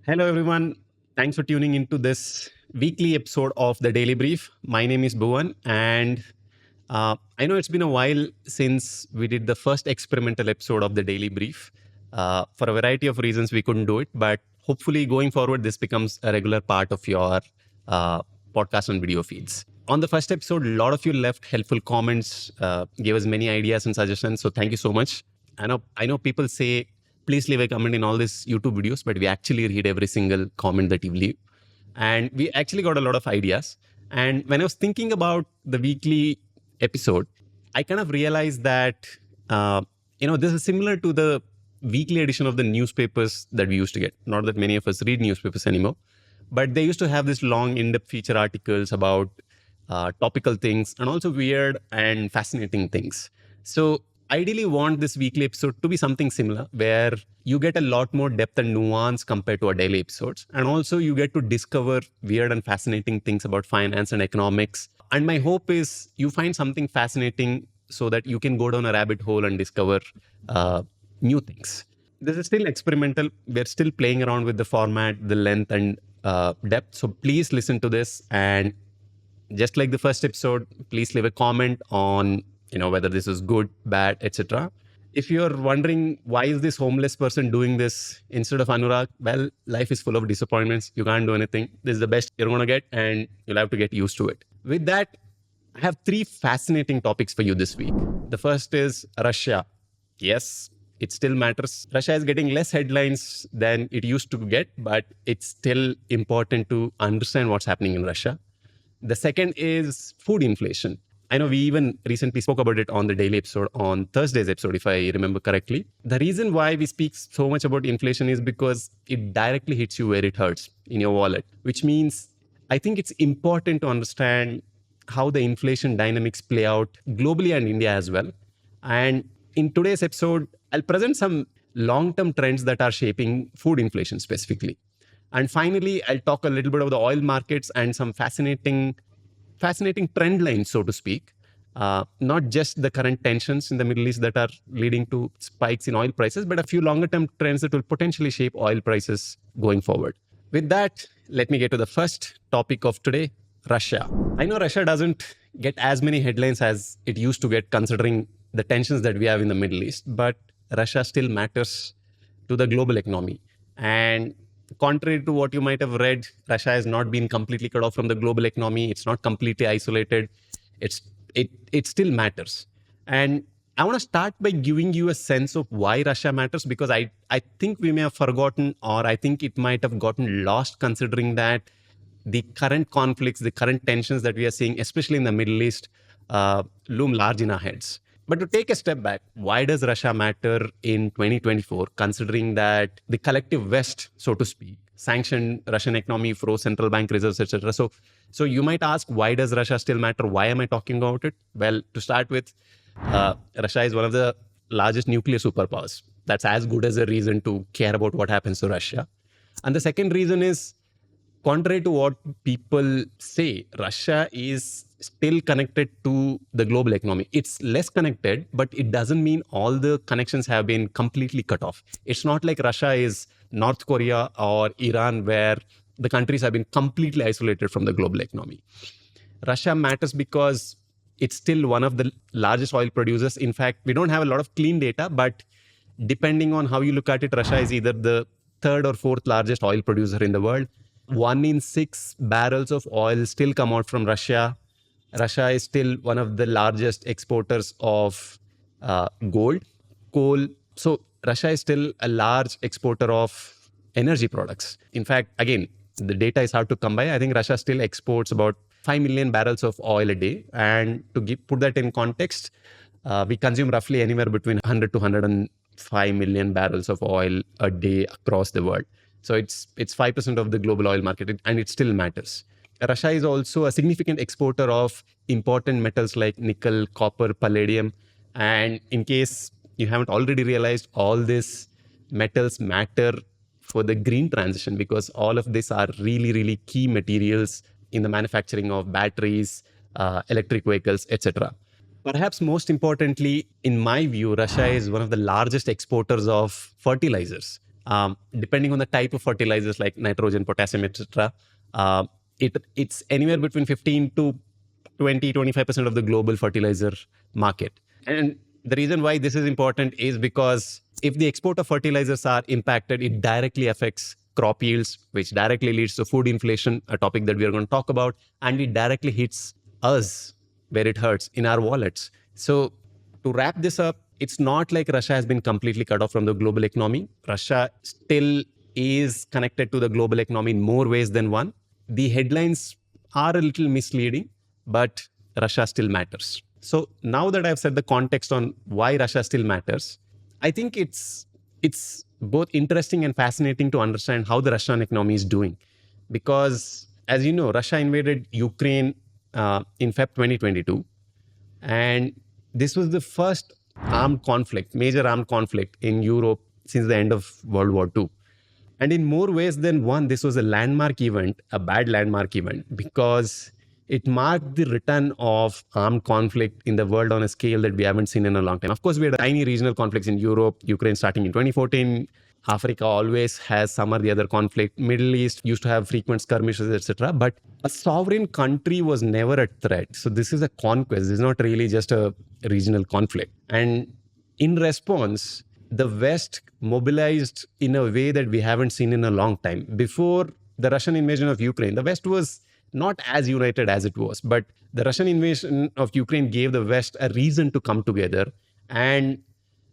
Hello, everyone. Thanks for tuning into this weekly episode of the Daily Brief. My name is Bhuvan, and I know it's been a while since we did the first experimental episode of the Daily Brief. For a variety of reasons, we couldn't do it, but hopefully, going forward, this becomes a regular part of your uh, podcast and video feeds. On the first episode, a lot of you left helpful comments, gave us many ideas and suggestions. So, thank you so much. I know people say please leave a comment in all these YouTube videos, but we actually read every single comment that you leave. And we actually got a lot of ideas. And when I was thinking about the weekly episode, I kind of realized that, this is similar to the weekly edition of the newspapers that we used to get. Not that many of us read newspapers anymore, but they used to have this long, in depth feature articles about topical things and also weird and fascinating things. So ideally want this weekly episode to be something similar where you get a lot more depth and nuance compared to our daily episodes. And also you get to discover weird and fascinating things about finance and economics. And my hope is you find something fascinating so that you can go down a rabbit hole and discover new things. This is still experimental. We're still playing around with the format, the length and depth. So please listen to this. And just like the first episode, please leave a comment on whether this is good, bad, etc. If you're wondering why is this homeless person doing this instead of Anurag, well, life is full of disappointments. You can't do anything. This is the best you're going to get, and you'll have to get used to it. With that, I have three fascinating topics for you this week. The first is Russia. Yes, it still matters. Russia is getting less headlines than it used to get, but it's still important to understand what's happening in Russia. The second is food inflation. I know we even recently spoke about it on the daily episode, on Thursday's episode, if I remember correctly. The reason why we speak so much about inflation is because it directly hits you where it hurts, in your wallet, which means I think it's important to understand how the inflation dynamics play out globally and India as well. And in today's episode, I'll present some long-term trends that are shaping food inflation specifically. And finally, I'll talk a little bit about the oil markets and some fascinating trend lines, so to speak. Not just the current tensions in the Middle East that are leading to spikes in oil prices, but a few longer term trends that will potentially shape oil prices going forward. With that, let me get to the first topic of today, Russia. I know Russia doesn't get as many headlines as it used to get considering the tensions that we have in the Middle East, but Russia still matters to the global economy. And contrary to what you might have read, Russia has not been completely cut off from the global economy. It's not completely isolated. It still matters. And I want to start by giving you a sense of why Russia matters, because I think we may have forgotten, or I think it might have gotten lost considering that the current conflicts, the current tensions that we are seeing, especially in the Middle East, loom large in our heads. But to take a step back, why does Russia matter in 2024, considering that the collective West, so to speak, sanctioned Russian economy, froze central bank reserves, etc. So you might ask, why does Russia still matter? Why am I talking about it? Well, to start with, Russia is one of the largest nuclear superpowers. That's as good as a reason to care about what happens to Russia. And the second reason is, contrary to what people say, Russia is still connected to the global economy. It's less connected, but it doesn't mean all the connections have been completely cut off. It's not like Russia is North Korea or Iran, where the countries have been completely isolated from the global economy. Russia matters because it's still one of the largest oil producers. In fact, we don't have a lot of clean data, but depending on how you look at it, Russia is either the third or fourth largest oil producer in the world. 1 in 6 barrels of oil still come out from Russia. Russia is still one of the largest exporters of gold, coal. So Russia is still a large exporter of energy products. In fact, again, the data is hard to come by. I think Russia still exports about 5 million barrels of oil a day. And to put that in context, we consume roughly anywhere between 100 to 105 million barrels of oil a day across the world. So it's 5% of the global oil market, and it still matters. Russia is also a significant exporter of important metals like nickel, copper, palladium. And in case you haven't already realized, all these metals matter for the green transition, because all of these are really, really key materials in the manufacturing of batteries, electric vehicles, etc. Perhaps most importantly, in my view, Russia is one of the largest exporters of fertilizers. Depending on the type of fertilizers like nitrogen, potassium, etc., it's anywhere between 15 to 25% of the global fertilizer market. And the reason why this is important is because if the export of fertilizers are impacted, it directly affects crop yields, which directly leads to food inflation, a topic that we are going to talk about, and it directly hits us where it hurts in our wallets. So to wrap this up, it's not like Russia has been completely cut off from the global economy. Russia still is connected to the global economy in more ways than one. The headlines are a little misleading, but Russia still matters. So now that I've set the context on why Russia still matters, I think it's both interesting and fascinating to understand how the Russian economy is doing. Because as you know, Russia invaded Ukraine in Feb 2022. And this was the first major armed conflict in Europe since the end of World War II. And in more ways than one, this was a landmark event, a bad landmark event, because it marked the return of armed conflict in the world on a scale that we haven't seen in a long time. Of course, we had tiny regional conflicts in Europe, Ukraine starting in 2014. Africa always has some or the other conflict. Middle East used to have frequent skirmishes, etc. But a sovereign country was never a threat. So this is a conquest. This is not really just a regional conflict. And in response, the West mobilized in a way that we haven't seen in a long time. Before the Russian invasion of Ukraine, the West was not as united as it was. But the Russian invasion of Ukraine gave the West a reason to come together. And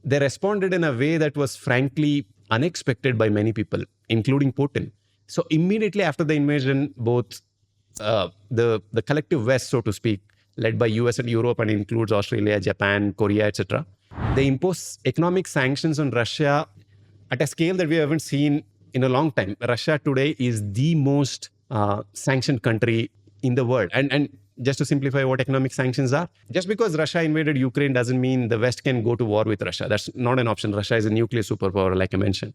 they responded in a way that was frankly unexpected by many people, including Putin. So immediately after the invasion, both the collective West, so to speak, led by US and Europe and includes Australia, Japan, Korea, etc., they imposed economic sanctions on Russia at a scale that we haven't seen in a long time. Russia today is the most sanctioned country in the world. And just to simplify what economic sanctions are, just because Russia invaded Ukraine doesn't mean the West can go to war with Russia. That's not an option. Russia is a nuclear superpower, like I mentioned.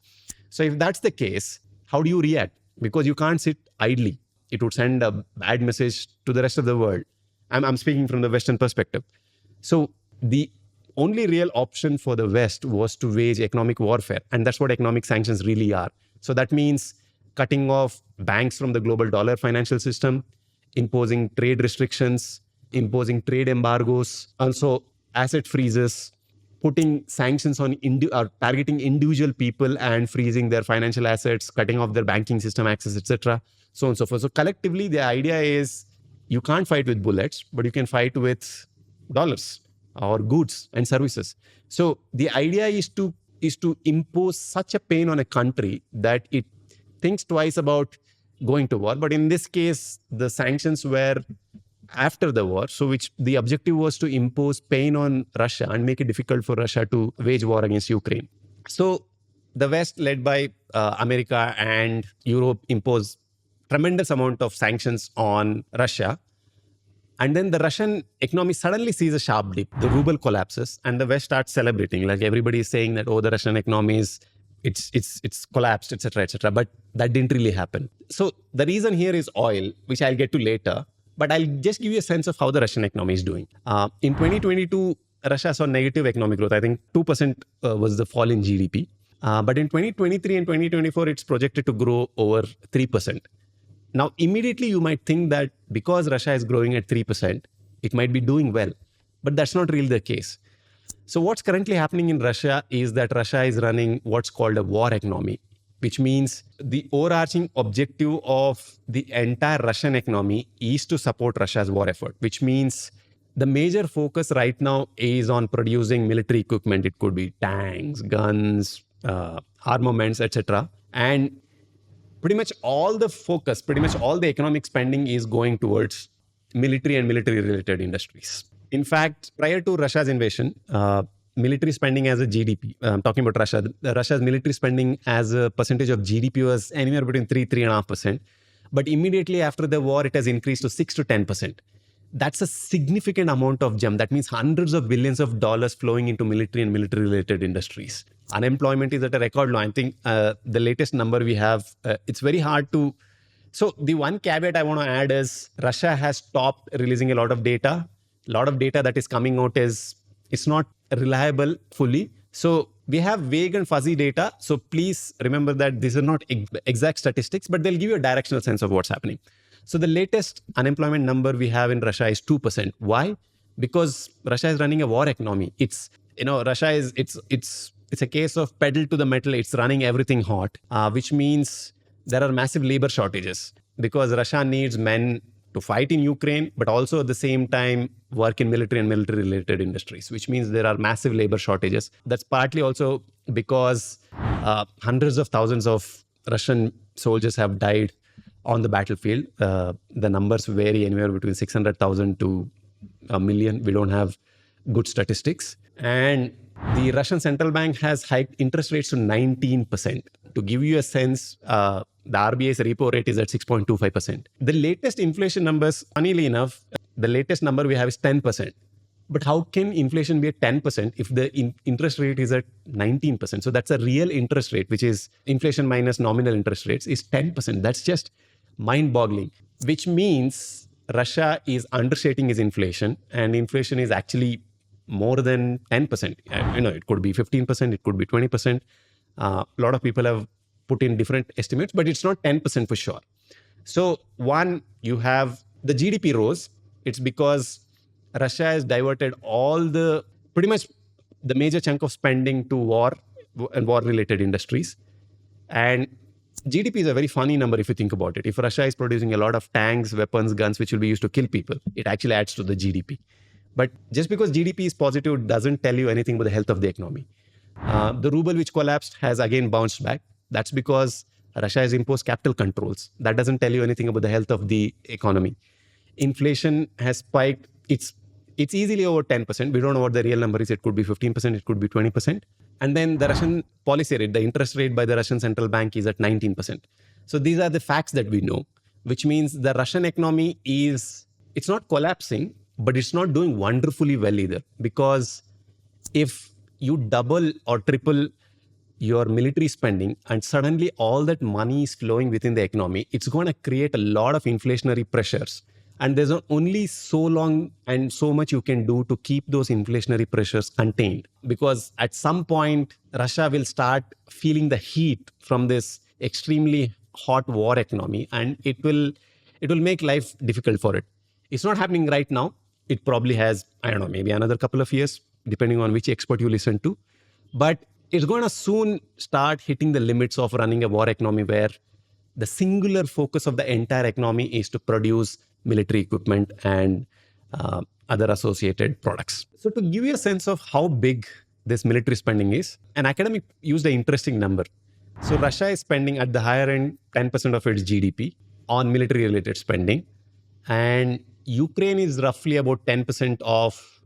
So if that's the case, how do you react? Because you can't sit idly. It would send a bad message to the rest of the world. I'm speaking from the Western perspective. So the only real option for the West was to wage economic warfare. And that's what economic sanctions really are. So that means cutting off banks from the global dollar financial system, imposing trade restrictions, imposing trade embargoes, also asset freezes, putting sanctions on targeting individual people and freezing their financial assets, cutting off their banking system access, etc., so on and so forth. So collectively, the idea is you can't fight with bullets, but you can fight with dollars or goods and services. So the idea is to impose such a pain on a country that it thinks twice about going to war. But in this case, the sanctions were after the war, so which the objective was to impose pain on Russia and make it difficult for Russia to wage war against Ukraine. So the West, led by America and Europe, imposed tremendous amount of sanctions on Russia. And then the Russian economy suddenly sees a sharp dip. The ruble collapses and the West starts celebrating. Like everybody is saying that, oh, the Russian economy is it's collapsed, etc., etc. But that didn't really happen. So the reason here is oil, which I'll get to later. But I'll just give you a sense of how the Russian economy is doing. In 2022, Russia saw negative economic growth. I think 2% was the fall in GDP. But in 2023 and 2024, it's projected to grow over 3%. Now, immediately you might think that because Russia is growing at 3%, it might be doing well. But that's not really the case. So what's currently happening in Russia is that Russia is running what's called a war economy, which means the overarching objective of the entire Russian economy is to support Russia's war effort, which means the major focus right now is on producing military equipment. It could be tanks, guns, armaments, etc. And pretty much all the economic spending is going towards military and military-related industries. In fact, prior to Russia's invasion, military spending as a GDP, I'm talking about Russia, Russia's military spending as a percentage of GDP was anywhere between 3.5%. But immediately after the war, it has increased to 6 to 10%. That's a significant amount of jump. That means hundreds of billions of dollars flowing into military and military-related industries. Unemployment is at a record low. I think the latest number we have, it's very hard to... So the one caveat I want to add is Russia has stopped releasing a lot of data. A lot of data that is coming out it's not reliable fully. So We have vague and fuzzy data. So please remember that these are not exact statistics, but they'll give you a directional sense of what's happening. So the latest unemployment number we have in Russia is 2%. Why? Because Russia is running a war economy. Russia is it's a case of pedal to the metal. It's running everything hot, which means there are massive labor shortages because Russia needs men to fight in Ukraine, but also at the same time work in military and military related industries, which means there are massive labor shortages. That's partly also because hundreds of thousands of Russian soldiers have died on the battlefield. The numbers vary anywhere between 600,000 to a million. We don't have good statistics. And the Russian central bank has hiked interest rates to 19%. To give you a sense, the RBI's repo rate is at 6.25%. The latest inflation numbers, funnily enough, the latest number we have is 10%. But how can inflation be at 10% if the interest rate is at 19%? So that's a real interest rate, which is inflation minus nominal interest rates, is 10%. That's just mind-boggling, which means Russia is understating its inflation, and inflation is actually more than 10%. It could be 15%, it could be 20%. A lot of people have put in different estimates, but it's not 10% for sure. So one, you have the GDP rose. It's because Russia has diverted pretty much the major chunk of spending to war and war-related industries. And GDP is a very funny number if you think about it. If Russia is producing a lot of tanks, weapons, guns, which will be used to kill people, it actually adds to the GDP. But just because GDP is positive doesn't tell you anything about the health of the economy. The ruble, which collapsed, has again bounced back. That's because Russia has imposed capital controls. That doesn't tell you anything about the health of the economy. Inflation has spiked. It's easily over 10%. We don't know what the real number is. It could be 15%. It could be 20%. And then the Russian policy rate, the interest rate by the Russian central bank is at 19%. So these are the facts that we know, which means the Russian economy it's not collapsing, but it's not doing wonderfully well either. Because if you double or triple your military spending and suddenly all that money is flowing within the economy, it's going to create a lot of inflationary pressures. And there's only so long and so much you can do to keep those inflationary pressures contained. Because at some point, Russia will start feeling the heat from this extremely hot war economy, and it will make life difficult for it. It's not happening right now. It probably has, maybe another couple of years, depending on which expert you listen to. But it's going to soon start hitting the limits of running a war economy where the singular focus of the entire economy is to produce military equipment and other associated products. So to give you a sense of how big this military spending is, an academic used an interesting number. So Russia is spending at the higher end 10% of its GDP on military-related spending. And Ukraine is roughly about 10% of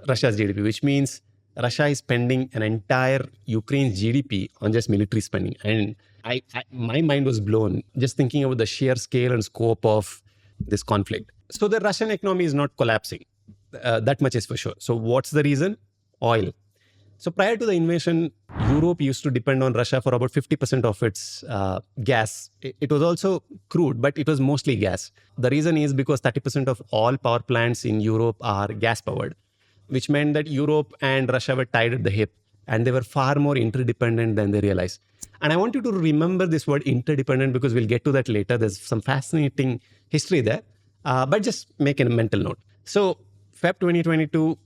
Russia's GDP, which means Russia is spending an entire Ukraine's GDP on just military spending. And my mind was blown just thinking about the sheer scale and scope of this conflict. So the Russian economy is not collapsing. That much is for sure. So what's the reason? Oil. So prior to the invasion, Europe used to depend on Russia for about 50% of its gas. It was also crude, but it was mostly gas. The reason is because 30% of all power plants in Europe are gas powered, which meant that Europe and Russia were tied at the hip, and they were far more interdependent than they realized. And I want you to remember this word interdependent because we'll get to that later. There's some fascinating history there, but just make a mental note. So Feb 2022,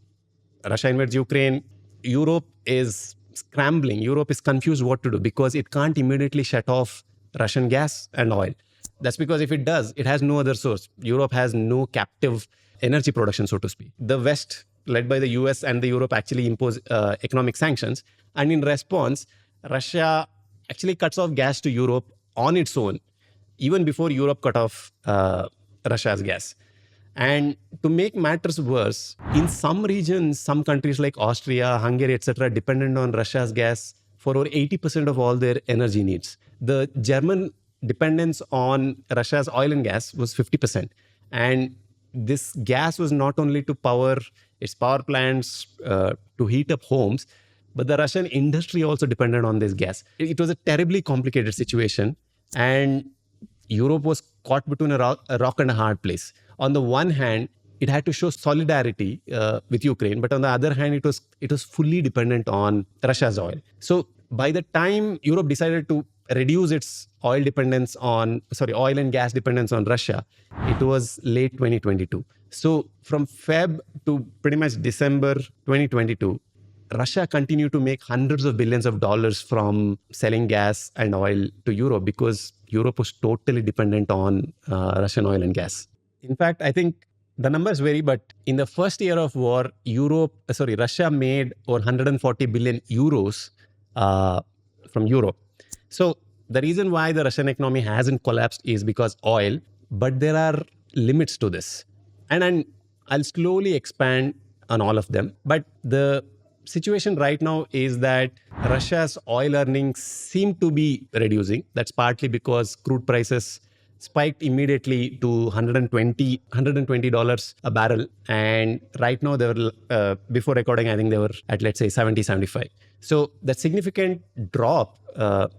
Russia invades Ukraine. Europe is scrambling. Europe is confused what to do because it can't immediately shut off Russian gas and oil. That's because if it does, it has no other source. Europe has no captive energy production, so to speak. The West, led by the US and the Europe, actually impose economic sanctions. And in response, Russia actually cuts off gas to Europe on its own, even before Europe cut off Russia's gas. And to make matters worse, in some regions, some countries like Austria, Hungary, etc., dependent on Russia's gas for over 80% of all their energy needs. The German dependence on Russia's oil and gas was 50%. And this gas was not only to power its power plants, to heat up homes, but the Russian industry also depended on this gas. It was a terribly complicated situation. And Europe was caught between a rock and a hard place. On the one hand, it had to show solidarity with Ukraine, but on the other hand, it was fully dependent on Russia's oil. So by the time Europe decided to reduce its oil and gas dependence on Russia, it was late 2022. So from Feb to pretty much December 2022, Russia continued to make hundreds of billions of dollars from selling gas and oil to Europe because Europe was totally dependent on Russian oil and gas. In fact, I think the numbers vary, but in the first year of war, Russia made over 140 billion euros from Europe. So the reason why the Russian economy hasn't collapsed is because oil, but there are limits to this. And I'll slowly expand on all of them. But the situation right now is that Russia's oil earnings seem to be reducing. That's partly because crude prices spiked immediately to $120 a barrel. And right now, they were, before recording, I think they were at, let's say, 70, 75. So that significant drop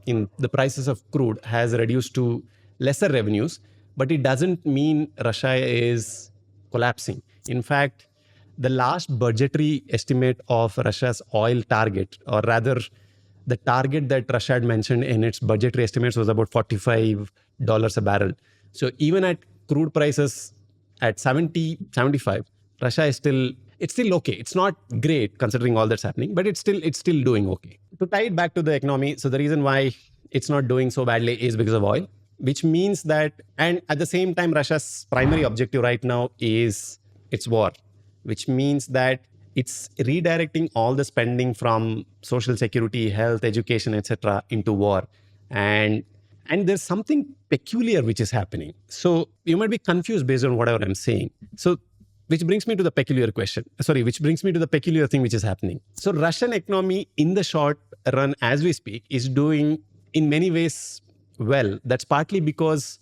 in the prices of crude has reduced to lesser revenues, but it doesn't mean Russia is collapsing. In fact, the last budgetary estimate of Russia's oil target, or rather the target that Russia had mentioned in its budgetary estimates was about $45 a barrel. So even at crude prices at 70, 75, Russia is still okay. It's not great considering all that's happening, but it's still doing okay. To tie it back to the economy, so the reason why it's not doing so badly is because of oil, which means that, and at the same time, Russia's primary objective right now is its war, which means that it's redirecting all the spending from social security, health, education, etc. into war. And there's something peculiar which is happening. So you might be confused based on whatever I'm saying. So which brings me to the peculiar thing which is happening. So Russian economy in the short run, as we speak, is doing in many ways well. That's partly because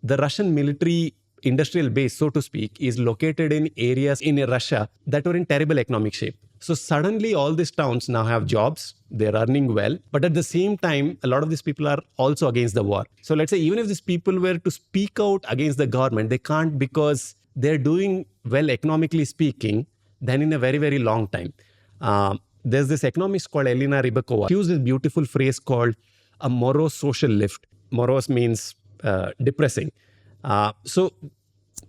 the Russian military industrial base, so to speak, is located in areas in Russia that were in terrible economic shape. So suddenly all these towns now have jobs, they're earning well, but at the same time, a lot of these people are also against the war. So let's say even if these people were to speak out against the government, they can't because they're doing well economically speaking than in a very, very long time. There's this economist called Elena Rybakova. She used this beautiful phrase called a morose social lift. Morose means depressing. So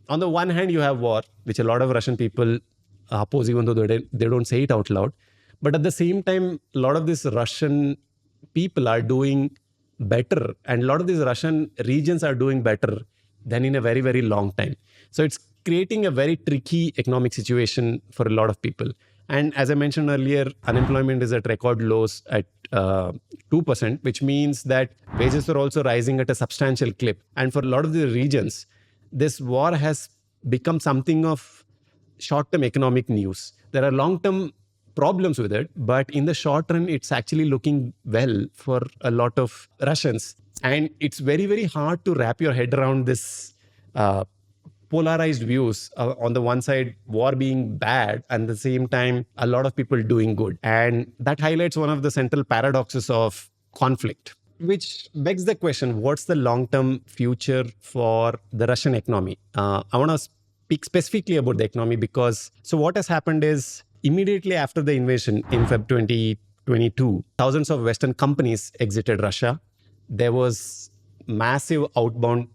on the one hand, you have war, which a lot of Russian people oppose, even though they don't say it out loud. But at the same time, a lot of these Russian people are doing better, and a lot of these Russian regions are doing better than in a very, very long time. So it's creating a very tricky economic situation for a lot of people. And as I mentioned earlier, unemployment is at record lows at 2%, which means that wages are also rising at a substantial clip. And for a lot of the regions, this war has become something of short-term economic news. There are long-term problems with it, but in the short run, it's actually looking well for a lot of Russians. And it's very, very hard to wrap your head around this polarized views. On the one side, war being bad, and at the same time, a lot of people doing good. And that highlights one of the central paradoxes of conflict, which begs the question, what's the long-term future for the Russian economy? I want to speak specifically about the economy because, so what has happened is, immediately after the invasion in Feb 2022, thousands of Western companies exited Russia. There was massive outbound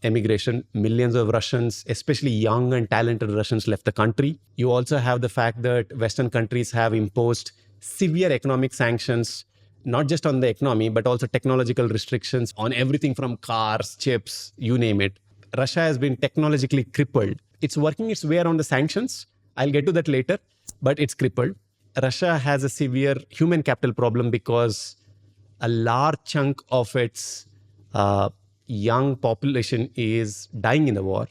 emigration. Millions of Russians, especially young and talented Russians, left the country. You also have the fact that Western countries have imposed severe economic sanctions, not just on the economy, but also technological restrictions on everything from cars, chips, you name it. Russia has been technologically crippled. It's working its way around the sanctions. I'll get to that later, but it's crippled. Russia has a severe human capital problem because a large chunk of its young population is dying in the war.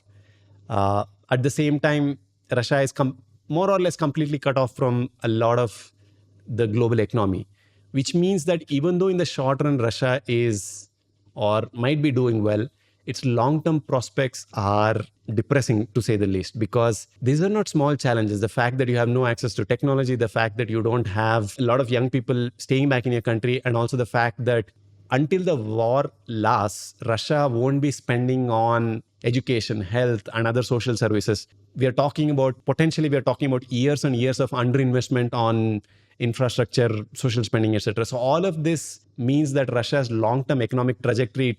At the same time, Russia is more or less completely cut off from a lot of the global economy, which means that even though in the short run, Russia is or might be doing well, its long-term prospects are depressing, to say the least, because these are not small challenges. The fact that you have no access to technology, the fact that you don't have a lot of young people staying back in your country, and also the fact that until the war lasts, Russia won't be spending on education, health, and other social services. we are talking about years and years of underinvestment on infrastructure, social spending, etc. So all of this means that Russia's long-term economic trajectory,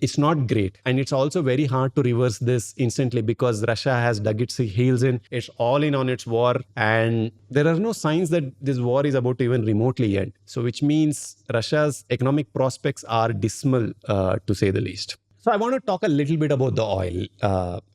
it's not great. And it's also very hard to reverse this instantly because Russia has dug its heels in. It's all in on its war. And there are no signs that this war is about to even remotely end. So which means Russia's economic prospects are dismal, to say the least. So I want to talk a little bit about the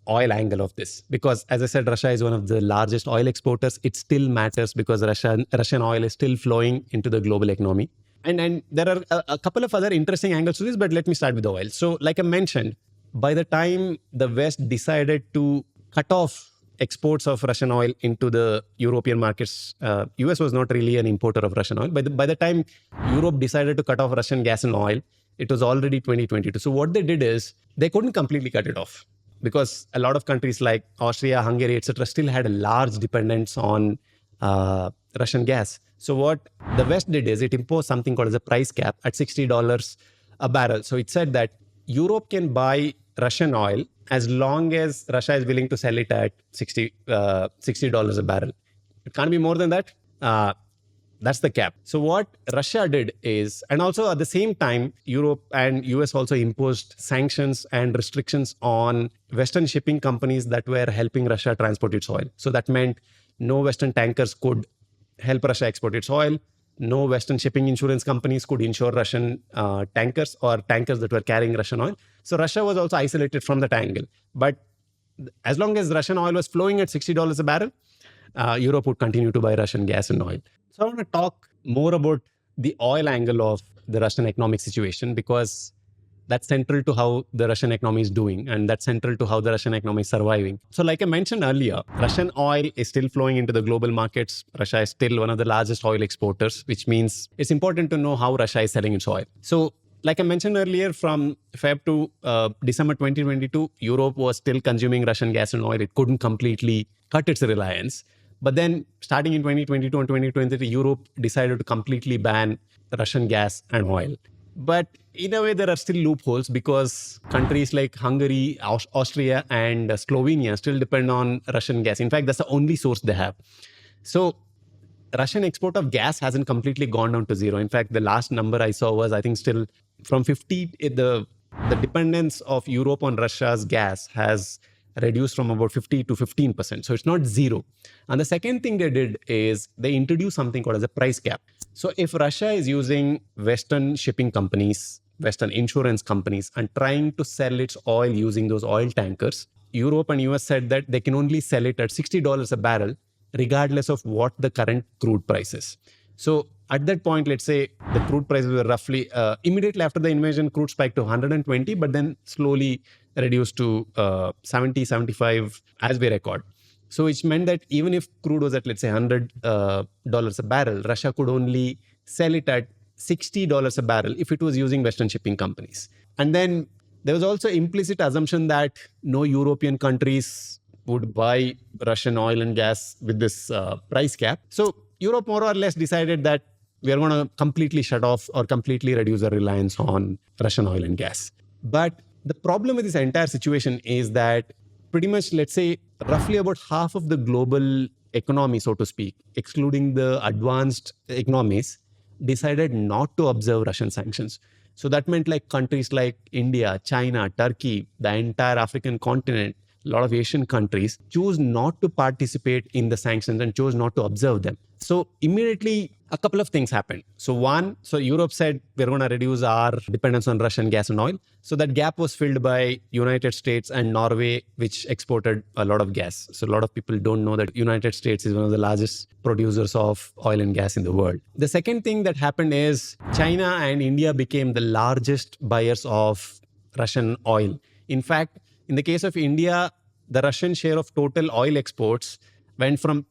oil angle of this, because as I said, Russia is one of the largest oil exporters. It still matters because Russian oil is still flowing into the global economy. And there are a couple of other interesting angles to this, but let me start with the oil. So like I mentioned, by the time the West decided to cut off exports of Russian oil into the European markets, US was not really an importer of Russian oil. By the time Europe decided to cut off Russian gas and oil, it was already 2022. So what they did is they couldn't completely cut it off because a lot of countries like Austria, Hungary, etc., still had a large dependence on Russian gas. So what the West did is it imposed something called as a price cap at $60 a barrel. So it said that Europe can buy Russian oil as long as Russia is willing to sell it at $60 a barrel. It can't be more than that. That's the cap. So what Russia did is, and also at the same time, Europe and US also imposed sanctions and restrictions on Western shipping companies that were helping Russia transport its oil. So that meant no Western tankers could help Russia export its oil. No Western shipping insurance companies could insure Russian tankers or tankers that were carrying Russian oil. So Russia was also isolated from that angle. But as long as Russian oil was flowing at $60 a barrel, Europe would continue to buy Russian gas and oil. So I want to talk more about the oil angle of the Russian economic situation because that's central to how the Russian economy is doing, and that's central to how the Russian economy is surviving. So like I mentioned earlier, Russian oil is still flowing into the global markets. Russia is still one of the largest oil exporters, which means it's important to know how Russia is selling its oil. So like I mentioned earlier, from Feb to December 2022, Europe was still consuming Russian gas and oil. It couldn't completely cut its reliance. But then starting in 2022 and 2023, Europe decided to completely ban Russian gas and oil. But in a way, there are still loopholes because countries like Hungary, Austria, and Slovenia still depend on Russian gas. In fact, that's the only source they have. So Russian export of gas hasn't completely gone down to zero. In fact, the last number I saw was, I think, still from 50, the dependence of Europe on Russia's gas has reduced from about 50 to 15%. So it's not zero. And the second thing they did is they introduced something called as a price cap. So if Russia is using Western shipping companies, Western insurance companies, and trying to sell its oil using those oil tankers, Europe and US said that they can only sell it at $60 a barrel, regardless of what the current crude price is. So at that point, let's say the crude prices were roughly, immediately after the invasion, crude spiked to 120, but then slowly reduced to 70, 75 as we record. So which meant that even if crude was at, let's say, $100 a barrel, Russia could only sell it at $60 a barrel if it was using Western shipping companies. And then there was also implicit assumption that no European countries would buy Russian oil and gas with this price cap. So Europe more or less decided that we are going to completely shut off or completely reduce our reliance on Russian oil and gas. But the problem with this entire situation is that pretty much, let's say, roughly about half of the global economy, so to speak, excluding the advanced economies, decided not to observe Russian sanctions. So that meant like countries like India, China, Turkey, the entire African continent, a lot of Asian countries chose not to participate in the sanctions and chose not to observe them. So immediately, a couple of things happened. So one, Europe said, we're going to reduce our dependence on Russian gas and oil. So that gap was filled by United States and Norway, which exported a lot of gas. So a lot of people don't know that United States is one of the largest producers of oil and gas in the world. The second thing that happened is China and India became the largest buyers of Russian oil. In fact, in the case of India, the Russian share of total oil exports went from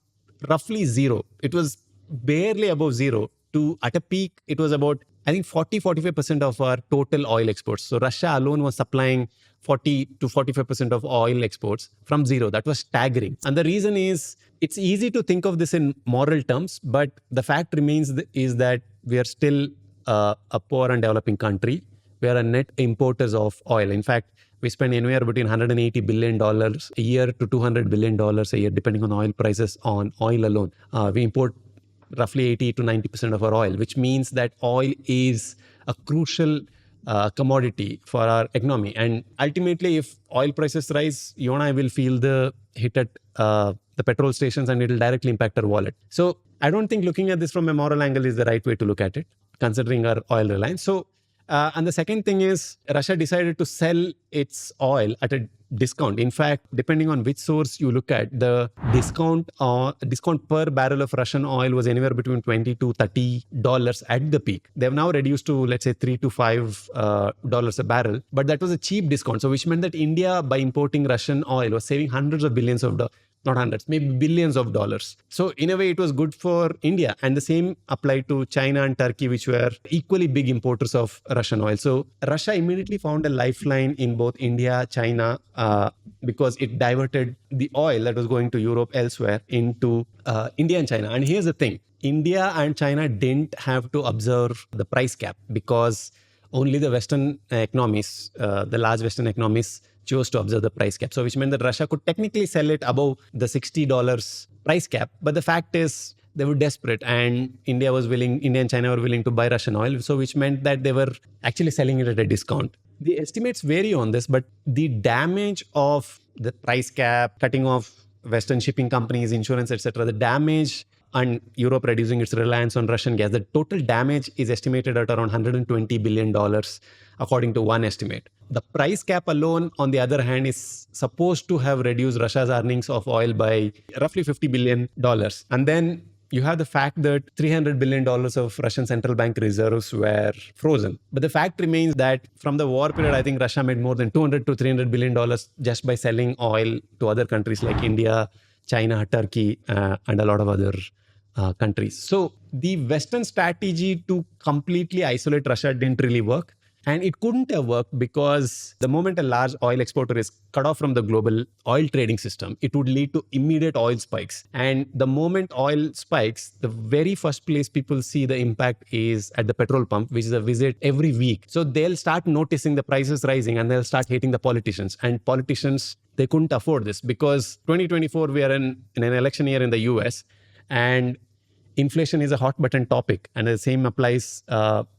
roughly zero. It was barely above zero to, at a peak, it was about, I think, 40-45% of our total oil exports. So Russia alone was supplying 40 to 45% of oil exports from zero. That was staggering. And the reason is, it's easy to think of this in moral terms, but the fact remains is that we are still a poor and developing country. We are a net importers of oil. In fact, We spend anywhere between $180 billion a year to $200 billion a year, depending on oil prices on oil alone. We import roughly 80 to 90% of our oil, which means that oil is a crucial commodity for our economy. And ultimately, if oil prices rise, you and I will feel the hit at the petrol stations, and it will directly impact our wallet. So I don't think looking at this from a moral angle is the right way to look at it, considering our oil reliance. So, and the second thing is Russia decided to sell its oil at a discount. In fact, depending on which source you look at, the discount per barrel of Russian oil was anywhere between $20 to $30 at the peak. They have now reduced to, let's say, $3 to $5 a barrel, but that was a cheap discount. So which meant that India, by importing Russian oil, was saving hundreds of billions of dollars. Not hundreds, maybe billions of dollars. So in a way, it was good for India. And the same applied to China and Turkey, which were equally big importers of Russian oil. So Russia immediately found a lifeline in both India, China, because it diverted the oil that was going to Europe elsewhere into India and China. And here's the thing. India and China didn't have to observe the price cap because only the Western economies, the large Western economies, chose to observe the price cap. So which meant that Russia could technically sell it above the $60 price cap. But the fact is they were desperate, and India and China were willing to buy Russian oil. So which meant that they were actually selling it at a discount. The estimates vary on this, but the damage of the price cap, cutting off Western shipping companies, insurance, etc., the damage, and Europe reducing its reliance on Russian gas, the total damage is estimated at around $120 billion, according to one estimate. The price cap alone, on the other hand, is supposed to have reduced Russia's earnings of oil by roughly $50 billion. And then you have the fact that $300 billion of Russian central bank reserves were frozen. But the fact remains that from the war period, I think Russia made more than $200 to $300 billion just by selling oil to other countries like India, China, Turkey, and a lot of other countries. So the Western strategy to completely isolate Russia didn't really work. And it couldn't have worked because the moment a large oil exporter is cut off from the global oil trading system, it would lead to immediate oil spikes. And the moment oil spikes, the very first place people see the impact is at the petrol pump, which is a visit every week. So they'll start noticing the prices rising and they'll start hating the politicians. And politicians, they couldn't afford this because 2024, we are in an election year in the US, and inflation is a hot button topic, and the same applies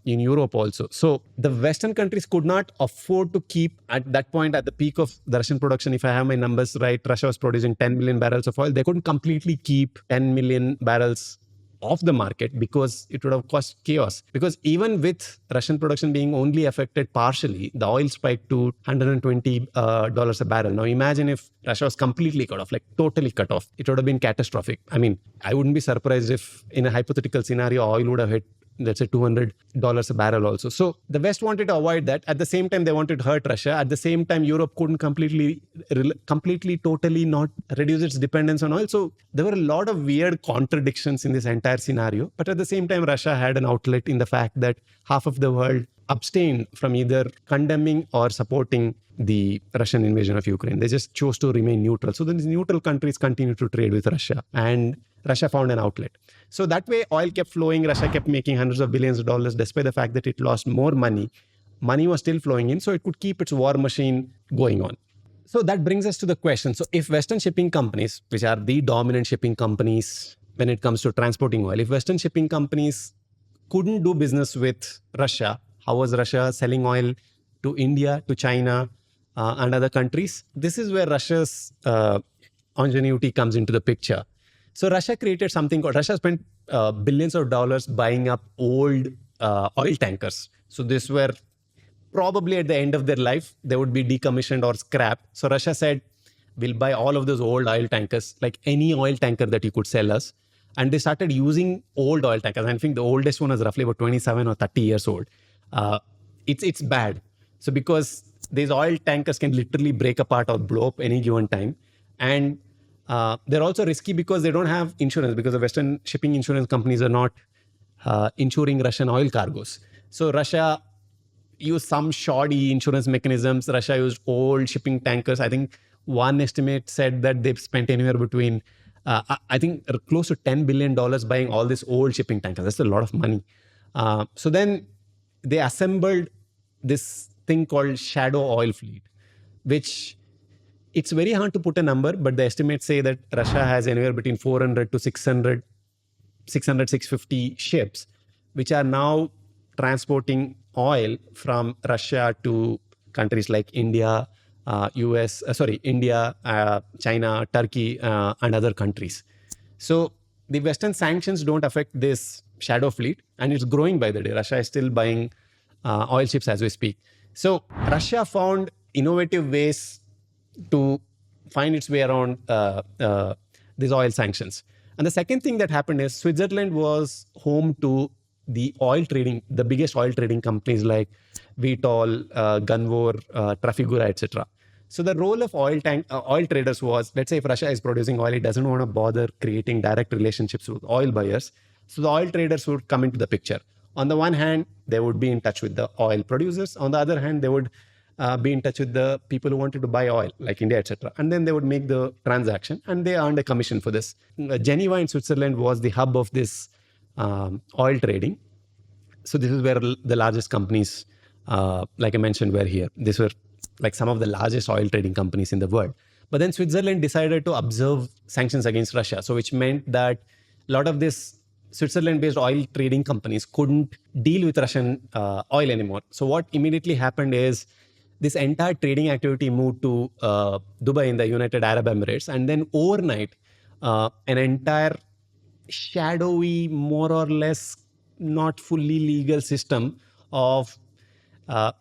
in Europe also. So the Western countries could not afford to keep, at that point, at the peak of the Russian production, if I have my numbers right, Russia was producing 10 million barrels of oil. They couldn't completely keep 10 million barrels off the market because it would have caused chaos. Because even with Russian production being only affected partially, the oil spiked to $120 a barrel. Now imagine if Russia was completely cut off, like totally cut off. It would have been catastrophic. I mean, I wouldn't be surprised if in a hypothetical scenario, oil would have hit, let's say, $200 a barrel also. So the West wanted to avoid that. At the same time, they wanted to hurt Russia. At the same time, Europe couldn't completely, totally not reduce its dependence on oil. So there were a lot of weird contradictions in this entire scenario. But at the same time, Russia had an outlet in the fact that half of the world abstained from either condemning or supporting the Russian invasion of Ukraine. They just chose to remain neutral. So these neutral countries continued to trade with Russia, and Russia found an outlet. So that way, oil kept flowing. Russia kept making hundreds of billions of dollars, despite the fact that it lost more money. Money was still flowing in, so it could keep its war machine going on. So that brings us to the question. So if Western shipping companies, which are the dominant shipping companies when it comes to transporting oil, if Western shipping companies couldn't do business with Russia, how was Russia selling oil to India, to China, and other countries? This is where Russia's ingenuity comes into the picture. So Russia created something called, Russia spent billions of dollars buying up old oil tankers. So these were probably at the end of their life, they would be decommissioned or scrapped. So Russia said, we'll buy all of those old oil tankers, like any oil tanker that you could sell us. And they started using old oil tankers. I think the oldest one is roughly about 27 or 30 years old. It's bad. So because these oil tankers can literally break apart or blow up any given time. And they're also risky because they don't have insurance, because the Western shipping insurance companies are not insuring Russian oil cargoes. So Russia used some shoddy insurance mechanisms. Russia used old shipping tankers. I think one estimate said that they've spent anywhere between, I think, close to $10 billion buying all these old shipping tankers. That's a lot of money. So then they assembled this thing called shadow oil fleet. which it's very hard to put a number, but the estimates say that Russia has anywhere between 400 to 650 ships, which are now transporting oil from Russia to countries like India, India, China, Turkey, and other countries. So the Western sanctions don't affect this shadow fleet, and it's growing by the day. Russia is still buying oil ships as we speak. So Russia found innovative ways to find its way around these oil sanctions. And the second thing that happened is Switzerland was home to the biggest oil trading companies like Vitol, Gunvor, Trafigura, etc. So the role of oil traders was, let's say if Russia is producing oil, it doesn't want to bother creating direct relationships with oil buyers. So the oil traders would come into the picture. On the one hand, they would be in touch with the oil producers. On the other hand, they would be in touch with the people who wanted to buy oil, like India, etc. And then they would make the transaction, and they earned a commission for this. Geneva in Switzerland was the hub of this oil trading. So this is where the largest companies, like I mentioned, were here. These were like some of the largest oil trading companies in the world. But then Switzerland decided to observe sanctions against Russia. So which meant that a lot of this Switzerland-based oil trading companies couldn't deal with Russian oil anymore. So what immediately happened is this entire trading activity moved to Dubai in the United Arab Emirates. And then overnight, an entire shadowy, more or less not fully legal system of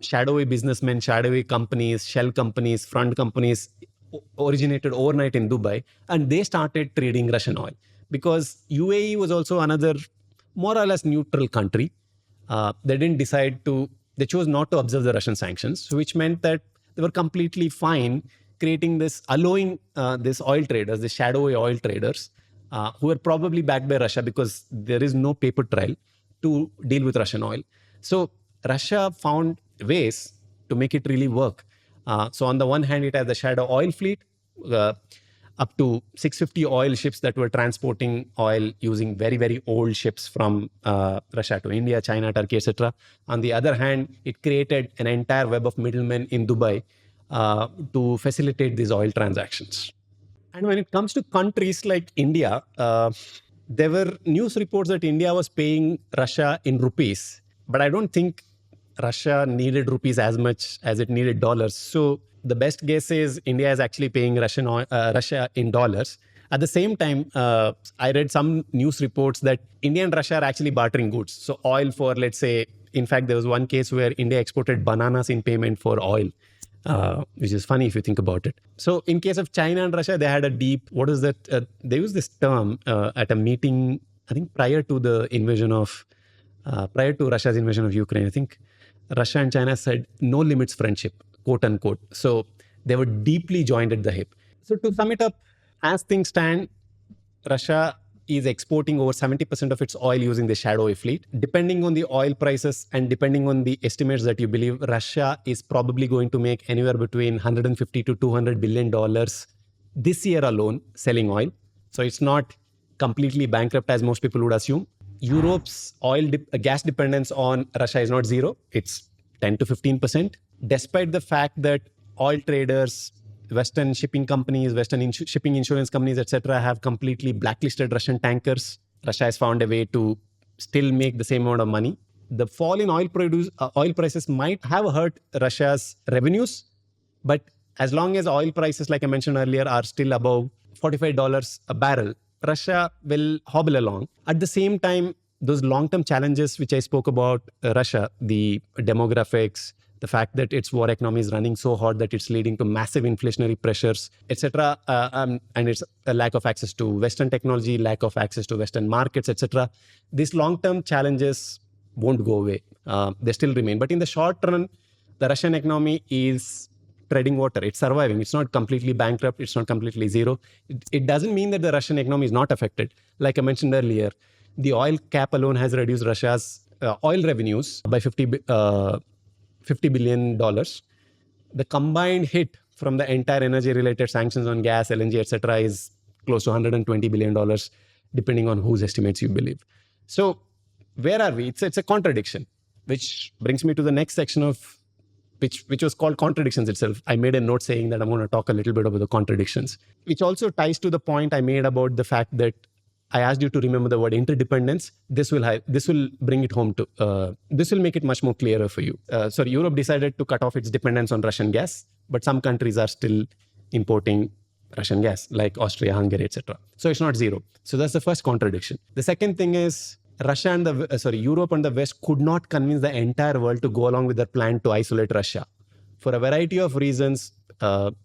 shadowy businessmen, shadowy companies, shell companies, front companies originated overnight in Dubai, and they started trading Russian oil because UAE was also another more or less neutral country. They chose not to observe the Russian sanctions, which meant that they were completely fine allowing these oil traders, the shadowy oil traders, who were probably backed by Russia because there is no paper trail to deal with Russian oil. So Russia found ways to make it really work. So on the one hand, it has the shadow oil fleet, up to 650 oil ships that were transporting oil using very, very old ships from Russia to India, China, Turkey, etc. On the other hand, it created an entire web of middlemen in Dubai to facilitate these oil transactions. And when it comes to countries like India, there were news reports that India was paying Russia in rupees, but I don't think Russia needed rupees as much as it needed dollars. So the best guess is India is actually paying Russia in dollars. At the same time, I read some news reports that India and Russia are actually bartering goods. So oil for, let's say, in fact, there was one case where India exported bananas in payment for oil, which is funny if you think about it. So in case of China and Russia, they had a deep, they used this term at a meeting, I think prior to Russia's invasion of Ukraine. I think Russia and China said no limits friendship, quote unquote. So they were deeply joined at the hip. So to sum it up, as things stand, Russia is exporting over 70% of its oil using the shadowy fleet. Depending on the oil prices and depending on the estimates that you believe, Russia is probably going to make anywhere between $150 to $200 billion this year alone selling oil. So it's not completely bankrupt as most people would assume. Europe's gas dependence on Russia is not zero. It's 10 to 15%. Despite the fact that oil traders, Western shipping companies, Western shipping insurance companies, etc., have completely blacklisted Russian tankers, Russia has found a way to still make the same amount of money. The fall in oil prices might have hurt Russia's revenues, but as long as oil prices, like I mentioned earlier, are still above $45 a barrel, Russia will hobble along. At the same time, those long-term challenges which I spoke about Russia, the demographics, the fact that its war economy is running so hot that it's leading to massive inflationary pressures, etc., and it's a lack of access to Western technology, lack of access to Western markets, etc. These long-term challenges won't go away. They still remain. But in the short run, the Russian economy is treading water. It's surviving. It's not completely bankrupt. It's not completely zero. It doesn't mean that the Russian economy is not affected. Like I mentioned earlier, the oil cap alone has reduced Russia's oil revenues by $50 billion. The combined hit from the entire energy-related sanctions on gas, LNG, etc., is close to $120 billion, depending on whose estimates you believe. So where are we? It's a contradiction, which brings me to the next section of which was called contradictions itself. I made a note saying that I'm going to talk a little bit about the contradictions, which also ties to the point I made about the fact that I asked you to remember the word interdependence. This will bring it home to, this will make it much more clearer for you. So Europe decided to cut off its dependence on Russian gas, but some countries are still importing Russian gas, like Austria, Hungary, etc. So it's not zero. So that's the first contradiction. The second thing is Europe and the West could not convince the entire world to go along with their plan to isolate Russia. For a variety of reasons,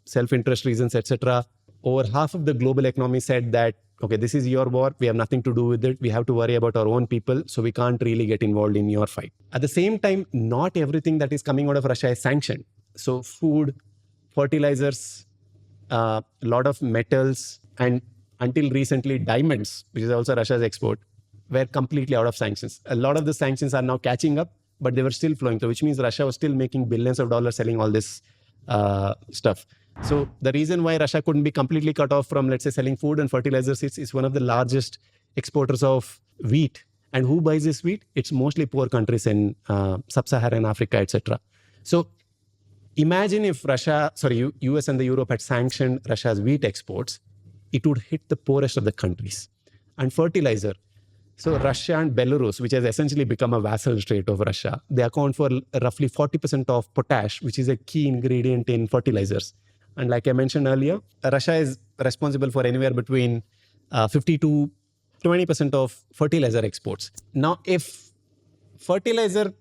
self-interest reasons, etc., over half of the global economy said that, okay, this is your war. We have nothing to do with it. We have to worry about our own people. So we can't really get involved in your fight. At the same time, not everything that is coming out of Russia is sanctioned. So food, fertilizers, a lot of metals, and until recently, diamonds, which is also Russia's export, were completely out of sanctions. A lot of the sanctions are now catching up, but they were still flowing through, which means Russia was still making billions of dollars selling all this stuff. So the reason why Russia couldn't be completely cut off from, let's say, selling food and fertilizers, it's one of the largest exporters of wheat. And who buys this wheat? It's mostly poor countries in sub-Saharan Africa, etc. So imagine if US and the Europe had sanctioned Russia's wheat exports, it would hit the poorest of the countries. And fertilizer. So Russia and Belarus, which has essentially become a vassal state of Russia, they account for roughly 40% of potash, which is a key ingredient in fertilizers. And like I mentioned earlier, Russia is responsible for anywhere between 50 to 20% of fertilizer exports. Now, if fertilizer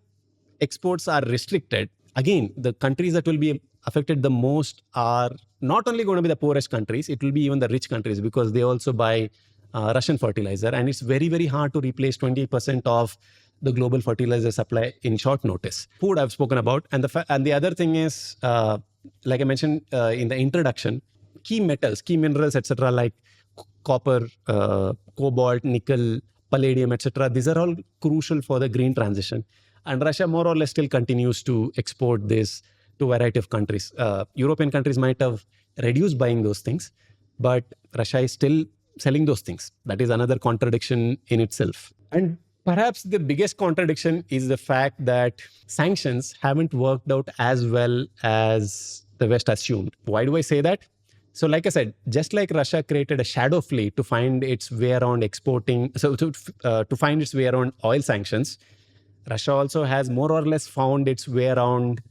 exports are restricted, again, the countries that will be affected the most are not only going to be the poorest countries, it will be even the rich countries, because they also buy Russian fertilizer, and it's very, very hard to replace 20% of the global fertilizer supply in short notice. Food I've spoken about, and the other thing is, like I mentioned in the introduction, key metals, key minerals, etc., like copper, cobalt, nickel, palladium, etc. These are all crucial for the green transition, and Russia more or less still continues to export this to a variety of countries. European countries might have reduced buying those things, but Russia is still selling those things. That is another contradiction in itself. And perhaps the biggest contradiction is the fact that sanctions haven't worked out as well as the West assumed. Why do I say that? So like I said, just like Russia created a shadow fleet to find its way around to find its way around oil sanctions, Russia also has more or less found its way around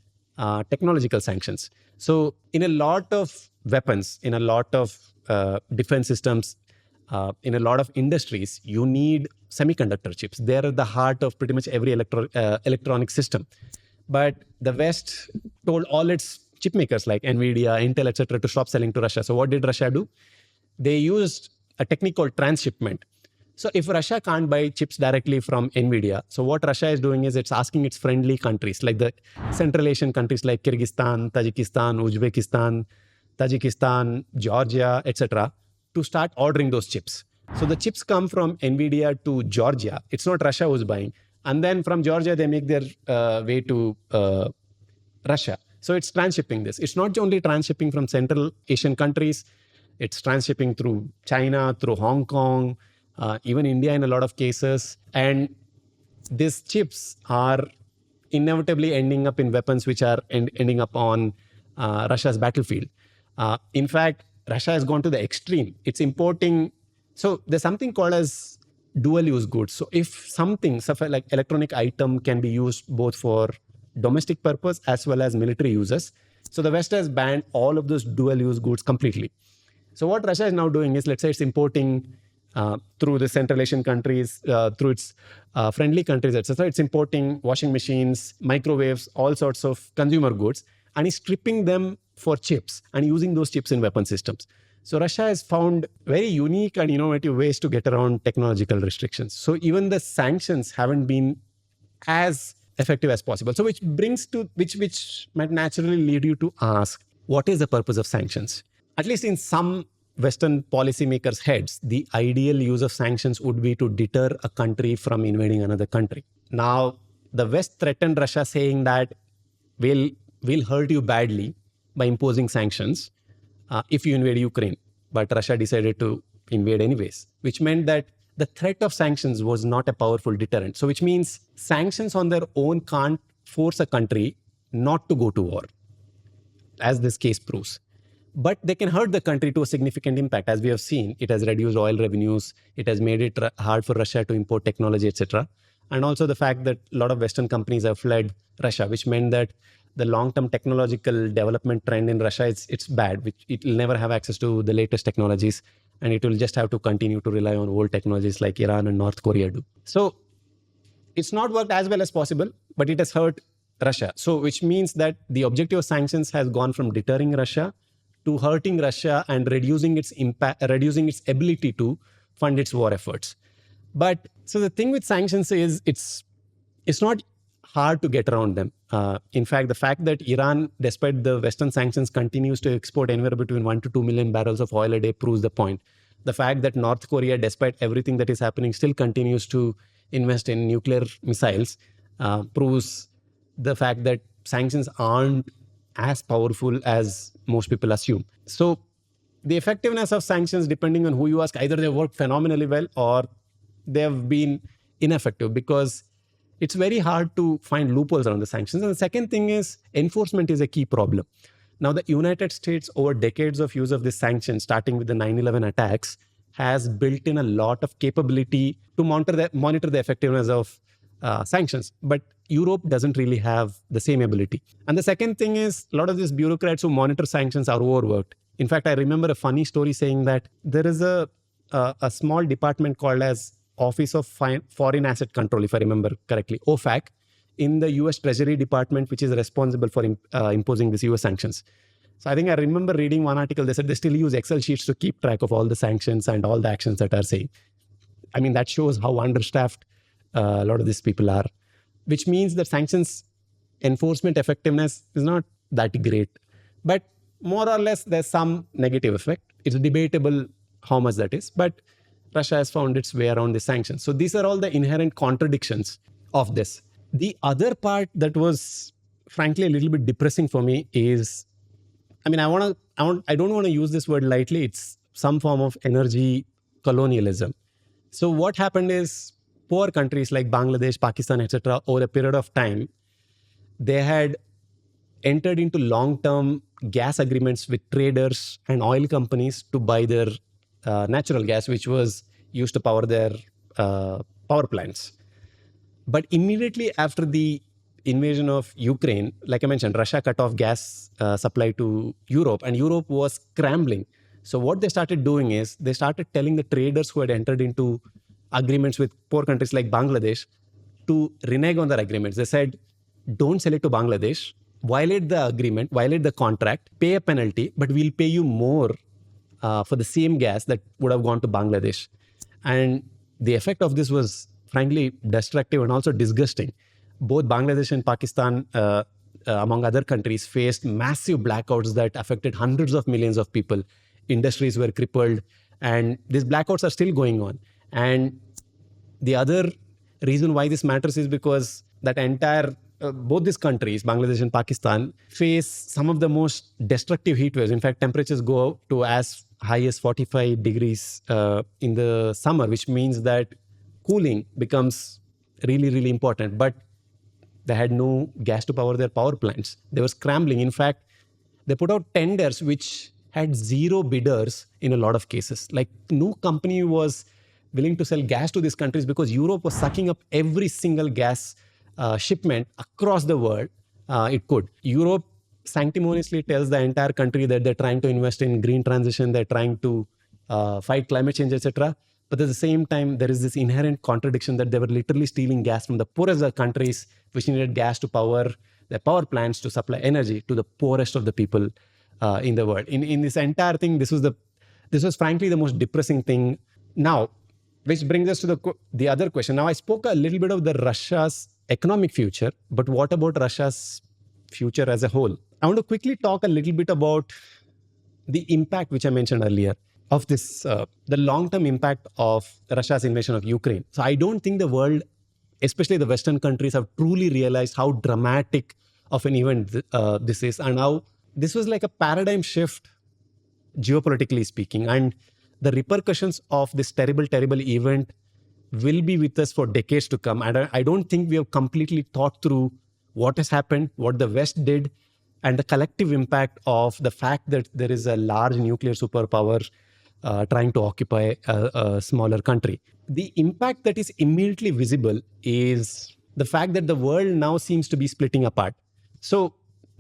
technological sanctions. So in a lot of weapons, in a lot of defense systems, in a lot of industries, you need semiconductor chips. They're at the heart of pretty much every electronic system. But the West told all its chip makers like NVIDIA, Intel, etc., to stop selling to Russia. So what did Russia do? They used a technique called transshipment. So if Russia can't buy chips directly from NVIDIA, so what Russia is doing is it's asking its friendly countries, like the Central Asian countries like Kyrgyzstan, Tajikistan, Uzbekistan, Tajikistan, Georgia, etc., to start ordering those chips. So the chips come from NVIDIA to Georgia. It's not Russia who's buying. And then from Georgia, they make their way to Russia. So it's transshipping this. It's not only transshipping from Central Asian countries. It's transshipping through China, through Hong Kong, even India in a lot of cases. And these chips are inevitably ending up in weapons which are ending up on Russia's battlefield. In fact, Russia has gone to the extreme. It's importing. So there's something called as dual-use goods. So if something like electronic item can be used both for domestic purpose as well as military uses. So the West has banned all of those dual-use goods completely. So what Russia is now doing is, let's say it's importing through the Central Asian countries, through its friendly countries, etc. It's importing washing machines, microwaves, all sorts of consumer goods, and is stripping them for chips and using those chips in weapon systems. So Russia has found very unique and innovative ways to get around technological restrictions. So even the sanctions haven't been as effective as possible. So which might naturally lead you to ask, what is the purpose of sanctions? At least in some Western policymakers' heads, the ideal use of sanctions would be to deter a country from invading another country. Now, the West threatened Russia saying that we'll hurt you badly by imposing sanctions if you invade Ukraine. But Russia decided to invade anyways, which meant that the threat of sanctions was not a powerful deterrent. So which means sanctions on their own can't force a country not to go to war, as this case proves. But they can hurt the country to a significant impact. As we have seen, it has reduced oil revenues, it has made it hard for Russia to import technology, etc. And also the fact that a lot of Western companies have fled Russia, which meant that the long-term technological development trend in Russia, it's bad, which it will never have access to the latest technologies, and it will just have to continue to rely on old technologies like Iran and North Korea do. So it's not worked as well as possible, but it has hurt Russia. So which means that the objective of sanctions has gone from deterring Russia to hurting Russia and reducing its impact, reducing its ability to fund its war efforts. But so the thing with sanctions is it's not hard to get around them. In fact, the fact that Iran, despite the Western sanctions, continues to export anywhere between 1 to 2 million barrels of oil a day proves the point. The fact that North Korea, despite everything that is happening, still continues to invest in nuclear missiles proves the fact that sanctions aren't as powerful as most people assume. So the effectiveness of sanctions, depending on who you ask, either they work phenomenally well or they have been ineffective, because it's very hard to find loopholes around the sanctions. And the second thing is enforcement is a key problem. Now, the United States, over decades of use of this sanction, starting with the 9/11 attacks, has built in a lot of capability to monitor the effectiveness of sanctions. But Europe doesn't really have the same ability. And the second thing is, a lot of these bureaucrats who monitor sanctions are overworked. In fact, I remember a funny story saying that there is a small department called as Office of Foreign Asset Control, if I remember correctly, OFAC, in the US Treasury Department, which is responsible for imposing these US sanctions. So I think I remember reading one article, they said they still use Excel sheets to keep track of all the sanctions and all the actions that are saying. I mean, that shows how understaffed a lot of these people are, which means that sanctions enforcement effectiveness is not that great. But more or less, there's some negative effect. It's debatable how much that is, but Russia has found its way around the sanctions. So these are all the inherent contradictions of this. The other part that was frankly a little bit depressing for me is, I mean, I don't want to use this word lightly. It's some form of energy colonialism. So what happened is, poor countries like Bangladesh, Pakistan, etc., over a period of time, they had entered into long-term gas agreements with traders and oil companies to buy their natural gas, which was used to power their power plants. But immediately after the invasion of Ukraine, like I mentioned, Russia cut off gas supply to Europe, and Europe was scrambling. So what they started doing is they started telling the traders who had entered into agreements with poor countries like Bangladesh to renege on their agreements. They said, don't sell it to Bangladesh, violate the agreement, violate the contract, pay a penalty, but we'll pay you more for the same gas that would have gone to Bangladesh. And the effect of this was frankly destructive and also disgusting. Both Bangladesh and Pakistan, among other countries, faced massive blackouts that affected hundreds of millions of people. Industries were crippled, and these blackouts are still going on. And the other reason why this matters is because that entire both these countries, Bangladesh and Pakistan, face some of the most destructive heat waves. In fact, temperatures go to as high as 45 degrees in the summer, which means that cooling becomes really, really important. But they had no gas to power their power plants. They were scrambling. In fact, they put out tenders which had zero bidders in a lot of cases. Like, no company was willing to sell gas to these countries because Europe was sucking up every single gas shipment across the world it could. Europe sanctimoniously tells the entire country that they're trying to invest in green transition, they're trying to fight climate change, etc. But at the same time, there is this inherent contradiction that they were literally stealing gas from the poorest of countries, which needed gas to power their power plants to supply energy to the poorest of the people in the world. In this entire thing, this was frankly the most depressing thing. Now, which brings us to the other question. Now, I spoke a little bit of the Russia's economic future, but what about Russia's future as a whole? I want to quickly talk a little bit about the impact, which I mentioned earlier, of this, the long-term impact of Russia's invasion of Ukraine. So I don't think the world, especially the Western countries, have truly realized how dramatic of an event this is, and how this was like a paradigm shift, geopolitically speaking. And the repercussions of this terrible, terrible event will be with us for decades to come. And I don't think we have completely thought through what has happened, what the West did, and the collective impact of the fact that there is a large nuclear superpower trying to occupy a smaller country. The impact that is immediately visible is the fact that the world now seems to be splitting apart. So,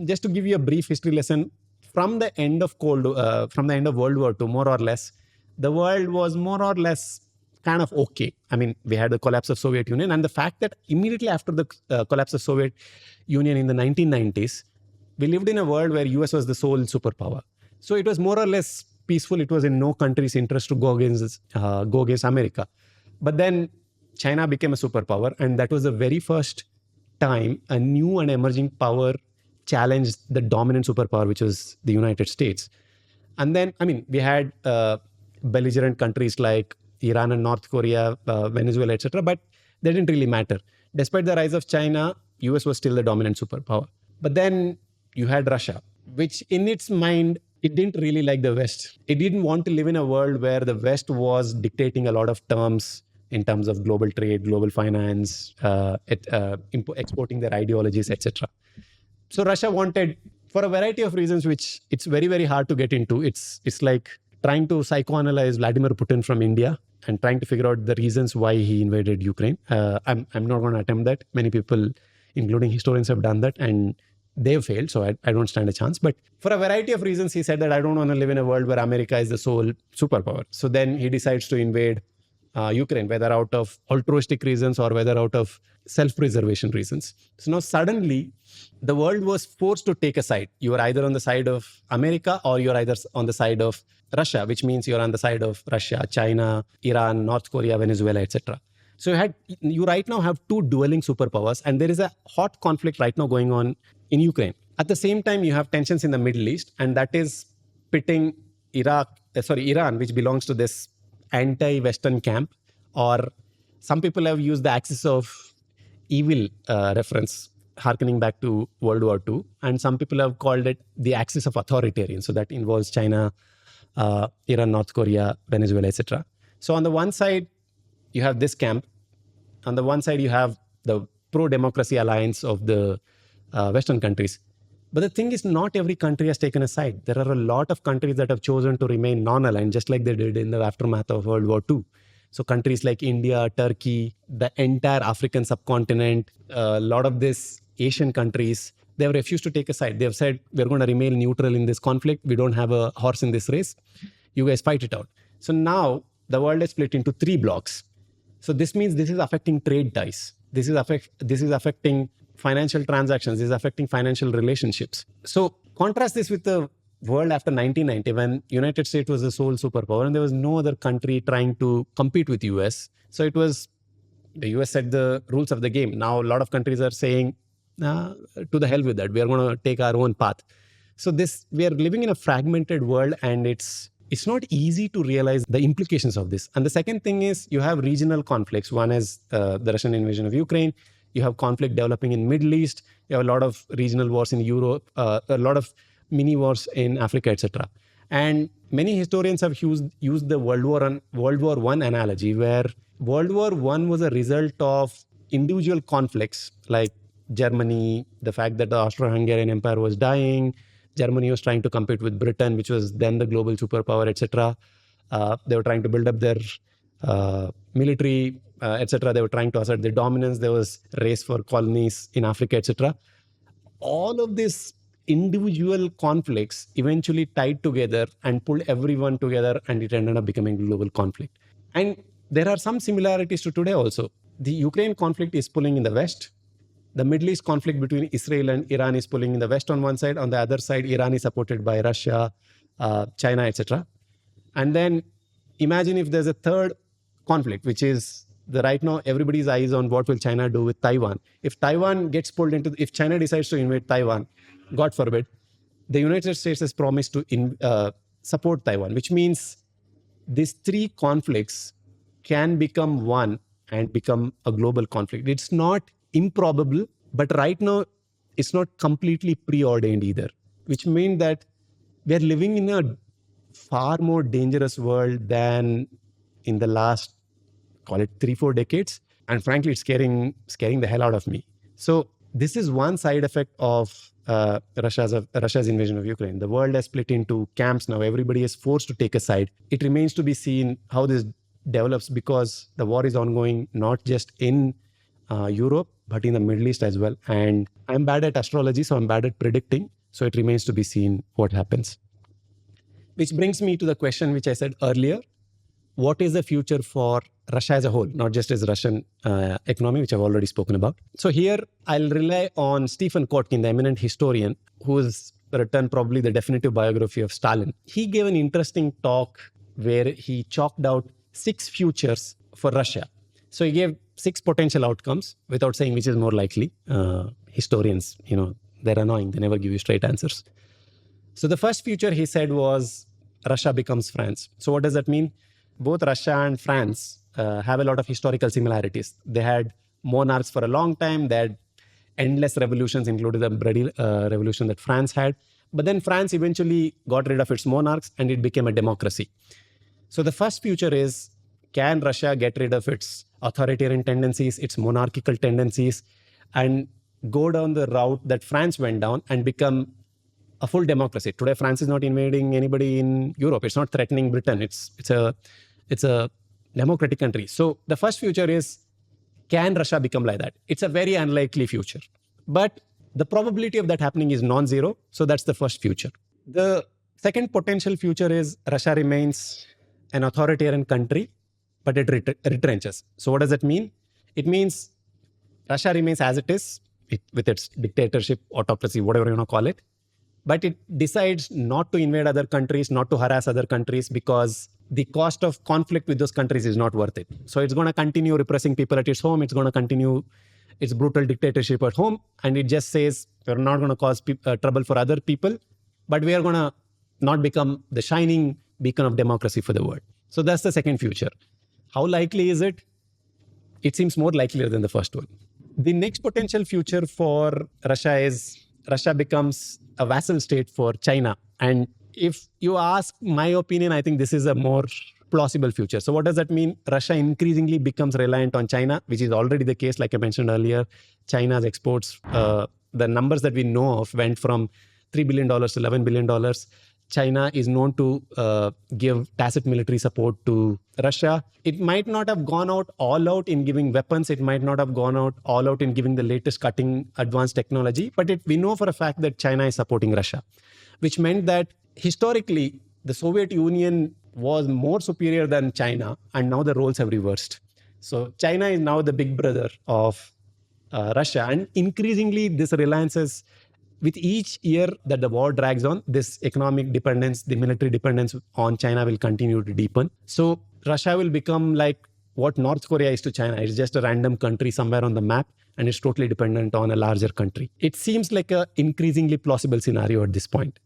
just to give you a brief history lesson, from the end of World War II, more or less, the world was more or less kind of okay. I mean, we had the collapse of Soviet Union, and the fact that immediately after the collapse of Soviet Union in the 1990s, we lived in a world where US was the sole superpower. So it was more or less peaceful. It was in no country's interest to go against America. But then China became a superpower, and that was the very first time a new and emerging power challenged the dominant superpower, which was the United States. And then, I mean, we had belligerent countries like Iran and North Korea, Venezuela, etc. But they didn't really matter. Despite the rise of China, US was still the dominant superpower. But then you had Russia, which in its mind, it didn't really like the West. It didn't want to live in a world where the West was dictating a lot of terms in terms of global trade, global finance, exporting their ideologies, etc. So Russia wanted, for a variety of reasons, which it's very, very hard to get into. It's like trying to psychoanalyze Vladimir Putin from India and trying to figure out the reasons why he invaded Ukraine. I'm not going to attempt that. Many people, including historians, have done that, and they've failed, so I don't stand a chance. But for a variety of reasons, he said that I don't want to live in a world where America is the sole superpower. So then he decides to invade Ukraine, whether out of altruistic reasons or whether out of self-preservation reasons. So now suddenly, the world was forced to take a side. You are either on the side of America or you're either on the side of Russia, which means you're on the side of Russia, China, Iran, North Korea, Venezuela, etc. So you right now have two dueling superpowers, and there is a hot conflict right now going on in Ukraine. At the same time, you have tensions in the Middle East, and that is pitting Iran, which belongs to this anti-Western camp, or some people have used the axis of evil reference, harkening back to World War II, and some people have called it the axis of authoritarian. So that involves China, Iran, North Korea, Venezuela, etc. So on the one side, you have this camp. On the one side, you have the pro-democracy alliance of the Western countries. But the thing is, not every country has taken a side. There are a lot of countries that have chosen to remain non-aligned, just like they did in the aftermath of World War II. So countries like India, Turkey, the entire African subcontinent, a lot of these Asian countries, they have refused to take a side. They have said, we're going to remain neutral in this conflict. We don't have a horse in this race. You guys fight it out. So now the world is split into three blocks. So this means this is affecting trade ties. This is affecting financial transactions. This is affecting financial relationships. So contrast this with the world after 1990, when United States was the sole superpower and there was no other country trying to compete with US. So it was the US set the rules of the game. Now a lot of countries are saying, to the hell with that. We are going to take our own path. So we are living in a fragmented world, and it's not easy to realize the implications of this. And the second thing is you have regional conflicts. One is the Russian invasion of Ukraine. You have conflict developing in Middle East. You have a lot of regional wars in Europe, a lot of mini wars in Africa, etc. And many historians have used the World War I analogy, where World War I was a result of individual conflicts like Germany, the fact that the Austro-Hungarian Empire was dying, Germany was trying to compete with Britain, which was then the global superpower, etc. They were trying to build up their military, etc. They were trying to assert their dominance. There was a race for colonies in Africa, etc. All of these individual conflicts eventually tied together and pulled everyone together, and it ended up becoming a global conflict. And there are some similarities to today also. The Ukraine conflict is pulling in the West. The Middle East conflict between Israel and Iran is pulling in the West on one side. On the other side, Iran is supported by Russia, China, etc. And then imagine if there's a third conflict, which is right now everybody's eyes on what will China do with Taiwan. If Taiwan gets pulled into, if China decides to invade Taiwan, God forbid, the United States has promised to support Taiwan, which means these three conflicts can become one and become a global conflict. It's not improbable, but right now it's not completely preordained either, which means that we're living in a far more dangerous world than in the last, call it 3-4 decades. And frankly, it's scaring the hell out of me. So This is one side effect of Russia's invasion of Ukraine. The world has split into camps now. Everybody is forced to take a side. It remains to be seen how this develops because the war is ongoing not just in Europe but in the Middle East as well. And I'm bad at astrology, so I'm bad at predicting. So it remains to be seen what happens. Which brings me to the question which I said earlier. What is the future for Russia as a whole, not just as Russian economy, which I've already spoken about. So here I'll rely on Stephen Kotkin, the eminent historian, who has written probably the definitive biography of Stalin. He gave an interesting talk where he chalked out 6 futures for Russia. So he gave 6 potential outcomes without saying which is more likely. Historians, they're annoying. They never give you straight answers. So the first future he said was Russia becomes France. So what does that mean? Both Russia and France have a lot of historical similarities. They had monarchs for a long time. They had endless revolutions, including the bloody revolution that France had. But then France eventually got rid of its monarchs and it became a democracy. So the first future is, can Russia get rid of its authoritarian tendencies, its monarchical tendencies, and go down the route that France went down and become a full democracy? Today, France is not invading anybody in Europe. It's not threatening Britain. It's a democratic country. So the first future is, can Russia become like that? It's a very unlikely future. But the probability of that happening is non-zero. So that's the first future. The second potential future is Russia remains an authoritarian country, but it retrenches. So what does that mean? It means Russia remains as it is, with its dictatorship, autocracy, whatever you want to call it. But it decides not to invade other countries, not to harass other countries, because the cost of conflict with those countries is not worth it. So it's going to continue repressing people at its home. It's going to continue its brutal dictatorship at home. And it just says, we're not going to cause trouble for other people, but we are going to not become the shining beacon of democracy for the world. So that's the second future. How likely is it? It seems more likelier than the first one. The next potential future for Russia is Russia becomes a vassal state for China. And if you ask my opinion, I think this is a more plausible future. So what does that mean? Russia increasingly becomes reliant on China, which is already the case. Like I mentioned earlier, China's exports, the numbers that we know of went from $3 billion to $11 billion. China is known to give tacit military support to Russia. It might not have gone out all out in giving weapons. It might not have gone out all out in giving the latest cutting advanced technology. But we know for a fact that China is supporting Russia, which meant that historically, the Soviet Union was more superior than China, and now the roles have reversed. So China is now the big brother of Russia, and increasingly this reliance is, with each year that the war drags on, this economic dependence, the military dependence on China will continue to deepen. So Russia will become like what North Korea is to China. It's just a random country somewhere on the map, and it's totally dependent on a larger country. It seems like an increasingly plausible scenario at this point.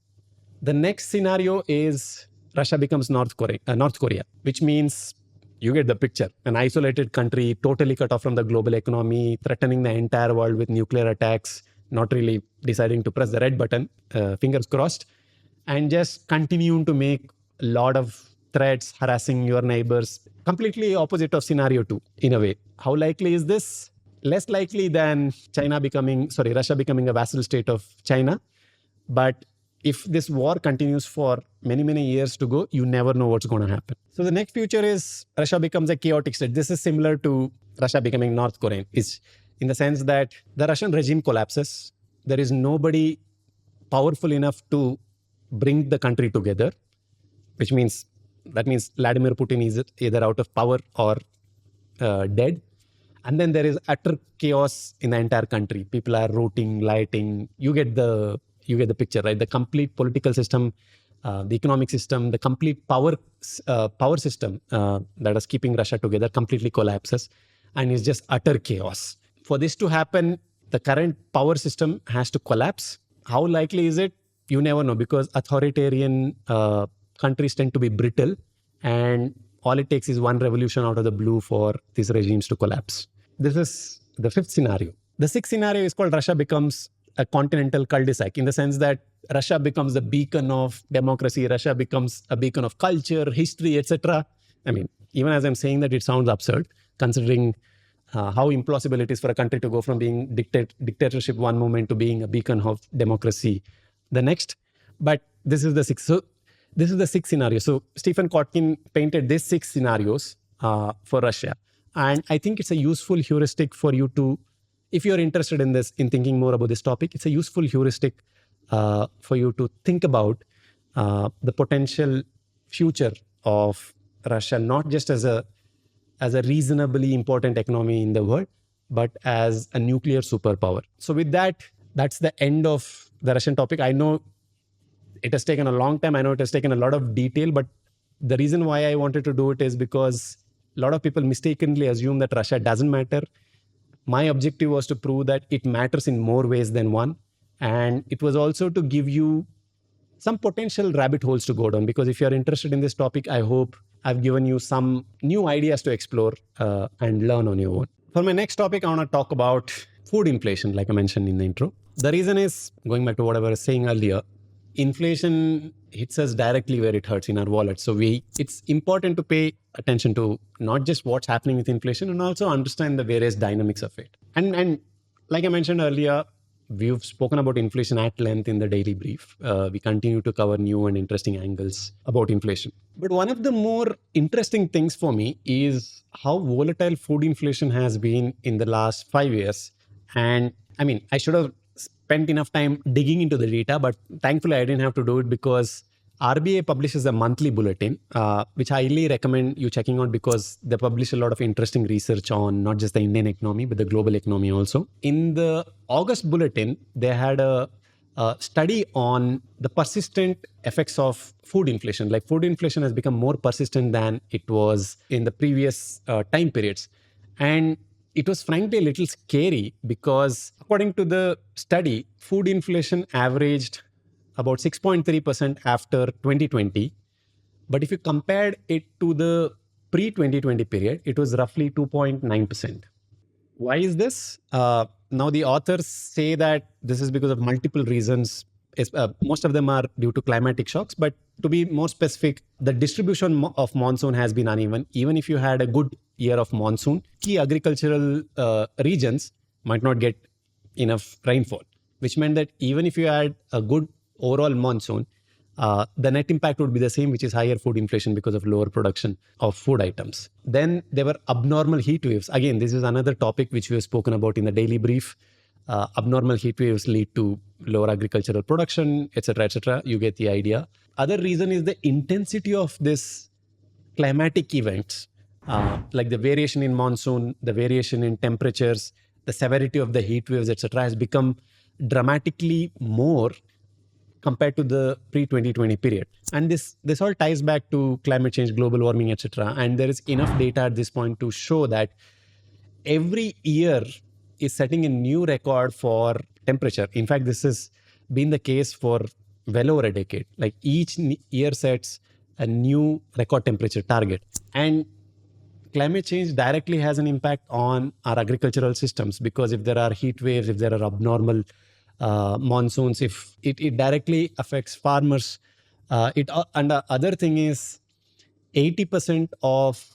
The next scenario is Russia becomes North Korea, which means you get the picture. An isolated country, totally cut off from the global economy, threatening the entire world with nuclear attacks, not really deciding to press the red button, fingers crossed, and just continuing to make a lot of threats, harassing your neighbors. Completely opposite of scenario 2, in a way. How likely is this? Less likely than Russia becoming a vassal state of China. But if this war continues for many, many years to go, you never know what's going to happen. So the next future is Russia becomes a chaotic state. This is similar to Russia becoming North Korean, is in the sense that the Russian regime collapses. There is nobody powerful enough to bring the country together, which means Vladimir Putin is either out of power or dead. And then there is utter chaos in the entire country. People are rioting, rioting. You get the picture, right? The complete political system, the economic system, the complete power system that is keeping Russia together completely collapses, and it's just utter chaos. For this to happen, the current power system has to collapse. How likely is it? You never know, because authoritarian countries tend to be brittle, and all it takes is one revolution out of the blue for these regimes to collapse. This is the 5th scenario. The 6th scenario is called Russia becomes a continental cul-de-sac, in the sense that Russia becomes the beacon of democracy. Russia becomes a beacon of culture, history, etc. I mean, even as I'm saying that, it sounds absurd, considering how implausible it is for a country to go from being dictatorship one moment to being a beacon of democracy the next. But this is the sixth. So this is the sixth scenario. So Stephen Kotkin painted these six scenarios for Russia. And I think it's a useful heuristic for you to, if you're interested in this, in thinking more about this topic, it's a useful heuristic for you to think about the potential future of Russia, not just as a reasonably important economy in the world, but as a nuclear superpower. So with that, that's the end of the Russian topic. I know it has taken a long time. I know it has taken a lot of detail, but the reason why I wanted to do it is because a lot of people mistakenly assume that Russia doesn't matter. My objective was to prove that it matters in more ways than one. And it was also to give you some potential rabbit holes to go down, because if you're interested in this topic, I hope I've given you some new ideas to explore and learn on your own. For my next topic, I want to talk about food inflation, like I mentioned in the intro. The reason is, going back to what I was saying earlier, inflation hits us directly where it hurts, in our wallet. So it's important to pay attention to not just what's happening with inflation, and also understand the various dynamics of it. And like I mentioned earlier, we've spoken about inflation at length in the daily brief. We continue to cover new and interesting angles about inflation. But one of the more interesting things for me is how volatile food inflation has been in the last 5 years. And I mean, I should have spent enough time digging into the data, but thankfully I didn't have to do it, because RBI publishes a monthly bulletin, which I highly recommend you checking out, because they publish a lot of interesting research on not just the Indian economy, but the global economy also. In the August bulletin, they had a study on the persistent effects of food inflation. Like, food inflation has become more persistent than it was in the previous time periods. And it was frankly a little scary, because according to the study, food inflation averaged about 6.3% after 2020. But if you compared it to the pre-2020 period, it was roughly 2.9%. Why is this? Now, the authors say that this is because of multiple reasons. Most of them are due to climatic shocks. But to be more specific, the distribution of monsoon has been uneven. Even if you had a good year of monsoon, key agricultural regions might not get enough rainfall, which meant that even if you had a good overall monsoon, the net impact would be the same, which is higher food inflation because of lower production of food items. Then there were abnormal heat waves. Again, this is another topic which we have spoken about in the daily brief. Abnormal heat waves lead to lower agricultural production, etc., etc. You get the idea. Other reason is the intensity of this climatic events, like the variation in monsoon, the variation in temperatures, the severity of the heat waves, etc., has become dramatically more compared to the pre-2020 period. And this all ties back to climate change, global warming, etc. And there is enough data at this point to show that every year is setting a new record for temperature. In fact, this has been the case for well over a decade. Like, each year sets a new record temperature target. And climate change directly has an impact on our agricultural systems, because if there are heat waves, if there are abnormal monsoons, if it directly affects farmers. And the other thing is, 80% of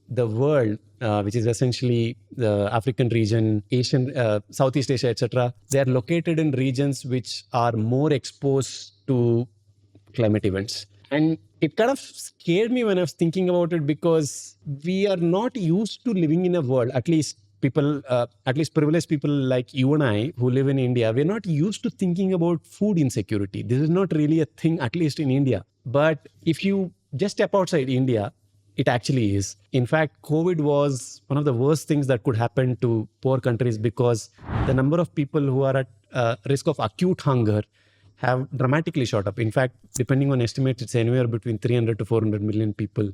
the world, which is essentially the African region, Asian, Southeast Asia, etc., they are located in regions which are more exposed to climate events. And it kind of scared me when I was thinking about it, because we are not used to living in a world, at least people, at least privileged people like you and I who live in India, we're not used to thinking about food insecurity. This is not really a thing, at least in India. But if you just step outside India, it actually is. In fact, COVID was one of the worst things that could happen to poor countries, because the number of people who are at risk of acute hunger have dramatically shot up. In fact, depending on estimates, it's anywhere between 300 to 400 million people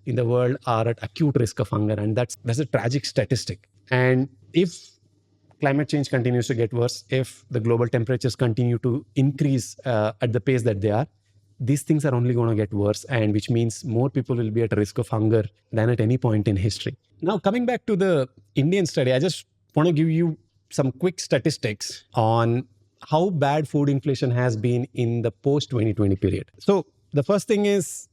in the world are at acute risk of hunger. And that's a tragic statistic. And if climate change continues to get worse, if the global temperatures continue to increase at the pace that they are, these things are only going to get worse, and which means more people will be at risk of hunger than at any point in history. Now, coming back to the Indian study, I just want to give you some quick statistics on how bad food inflation has been in the post-2020 period. So the first thing is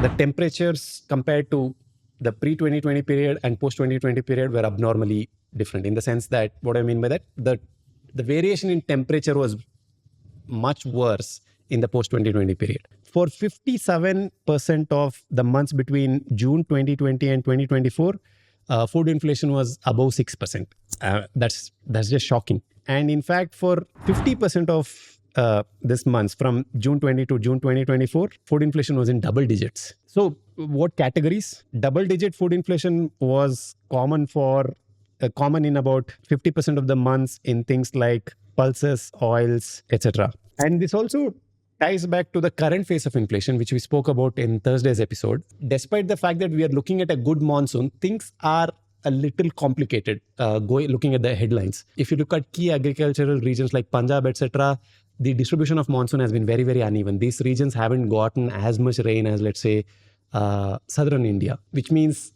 the temperatures compared to the pre-2020 period and post-2020 period were abnormally different in the sense that, what I mean by that, the variation in temperature was much worse in the post 2020 period. For 57% of the months between June 2020 and 2024, food inflation was above 6%. That's just shocking. And in fact, for 50% of this month, from June 20 to June 2024, food inflation was in double digits. So what categories? Double digit food inflation was common in about 50% of the months in things like pulses, oils, etc. And this also ties back to the current phase of inflation, which we spoke about in Thursday's episode. Despite the fact that we are looking at a good monsoon, things are a little complicated looking at the headlines. If you look at key agricultural regions like Punjab, etc., the distribution of monsoon has been very, very uneven. These regions haven't gotten as much rain as, let's say, southern India, which means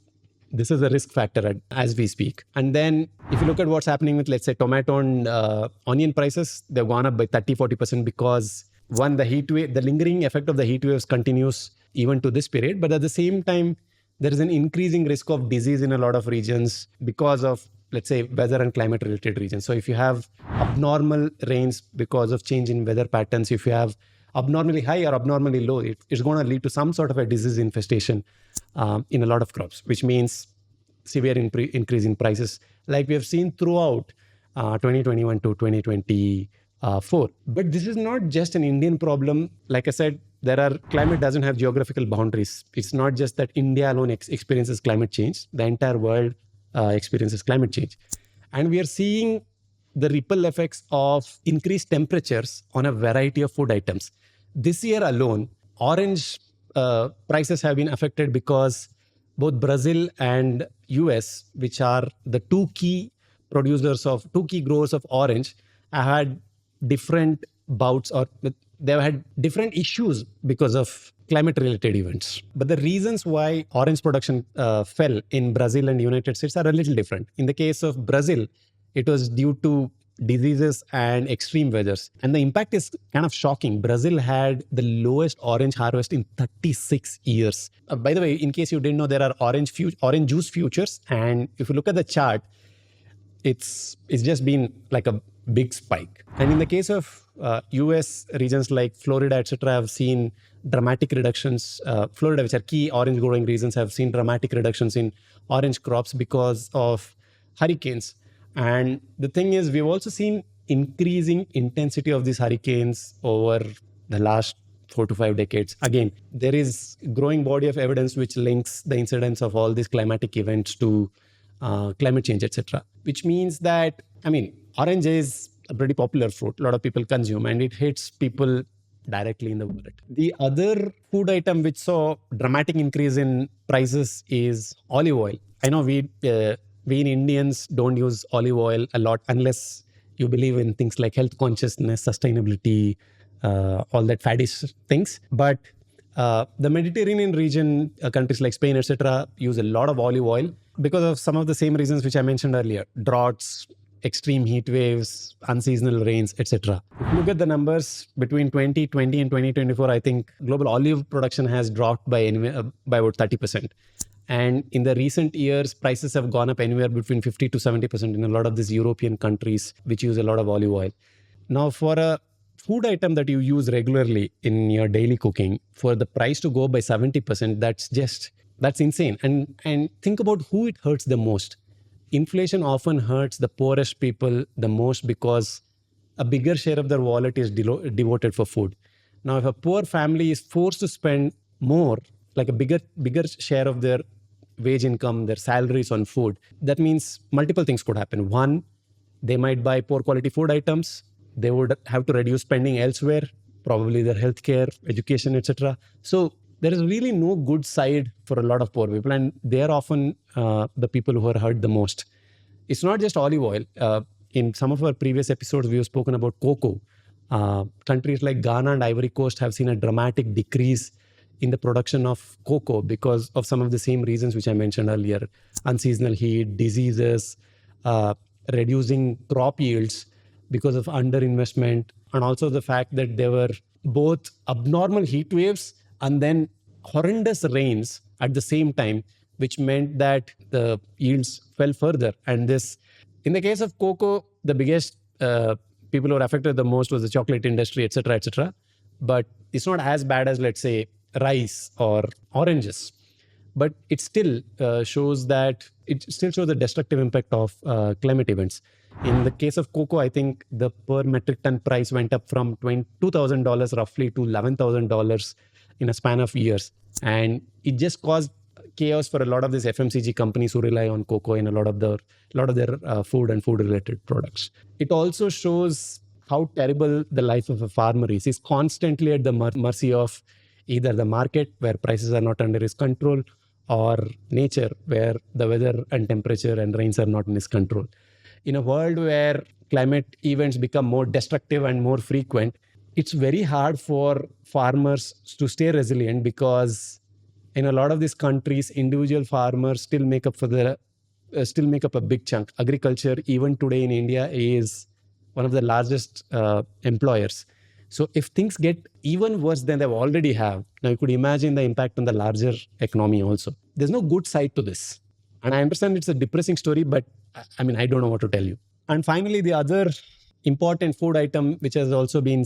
this is a risk factor as we speak. And then if you look at what's happening with, let's say, tomato and onion prices, they've gone up by 30-40% because, one, the heat wave, the lingering effect of the heat waves continues even to this period. But at the same time, there is an increasing risk of disease in a lot of regions because of, let's say, weather and climate related regions. So if you have abnormal rains because of change in weather patterns, if you have abnormally high or abnormally low, it's going to lead to some sort of a disease infestation in a lot of crops, which means severe increase in prices, like we have seen throughout 2021 to 2024. But this is not just an Indian problem. Like I said, climate doesn't have geographical boundaries. It's not just that India alone experiences climate change. The entire world experiences climate change. And we are seeing the ripple effects of increased temperatures on a variety of food items. This year alone, orange prices have been affected because both Brazil and US, which are the two key growers of orange, have had different bouts, or they've had different issues because of climate related events. But the reasons why orange production fell in Brazil and United States are a little different. In the case of Brazil, it was due to diseases and extreme weathers. And the impact is kind of shocking. Brazil had the lowest orange harvest in 36 years. By the way, in case you didn't know, there are orange juice futures. And if you look at the chart, it's just been like a big spike. And in the case of US regions like Florida, etc., have seen dramatic reductions. Florida, which are key orange growing regions, have seen dramatic reductions in orange crops because of hurricanes. And the thing is, we've also seen increasing intensity of these hurricanes over the last 4 to 5 decades. Again, there is growing body of evidence which links the incidence of all these climatic events to climate change, etc. Which means that, orange is a pretty popular fruit. A lot of people consume, and it hits people directly in the wallet. The other food item which saw dramatic increase in prices is olive oil. I know we Indians don't use olive oil a lot unless you believe in things like health consciousness, sustainability, all that faddish things. But the Mediterranean region, countries like Spain, etc., use a lot of olive oil because of some of the same reasons which I mentioned earlier: droughts, extreme heat waves, unseasonal rains, etc. If you look at the numbers between 2020 and 2024, I think global olive production has dropped by about 30%. And in the recent years, prices have gone up anywhere between 50 to 70% in a lot of these European countries, which use a lot of olive oil. Now, for a food item that you use regularly in your daily cooking, for the price to go by 70%, that's insane. And think about who it hurts the most. Inflation often hurts the poorest people the most because a bigger share of their wallet is devoted for food. Now, if a poor family is forced to spend more, like a bigger share of their wage income, their salaries on food, that means multiple things could happen. One, they might buy poor quality food items. They would have to reduce spending elsewhere, probably their healthcare, education, etc. So there is really no good side for a lot of poor people, and they are often the people who are hurt the most. It's not just olive oil. In some of our previous episodes, we have spoken about cocoa. Countries like Ghana and Ivory Coast have seen a dramatic decrease in the production of cocoa because of some of the same reasons which I mentioned earlier: unseasonal heat, diseases, reducing crop yields because of underinvestment, and also the fact that there were both abnormal heat waves and then horrendous rains at the same time, which meant that the yields fell further. And this In the case of cocoa, the biggest people who were affected the most was the chocolate industry, etc., etc. But it's not as bad as, let's say, rice or oranges. But it still shows the destructive impact of climate events. In the case of cocoa, I think the per metric ton price went up from $2,000 roughly to $11,000 in a span of years. And it just caused chaos for a lot of these FMCG companies who rely on cocoa in a lot of their food and food related products. It also shows how terrible the life of a farmer is. He's constantly at the mercy of either the market, where prices are not under his control, or nature, where the weather and temperature and rains are not in his control. In a world where climate events become more destructive and more frequent, it's very hard for farmers to stay resilient, because in a lot of these countries, individual farmers still make up a big chunk. Agriculture, even today in India, is one of the largest employers. So if things get even worse than they already have, now you could imagine the impact on the larger economy also. There's no good side to this. And I understand it's a depressing story, but I don't know what to tell you. And finally, the other important food item which has also been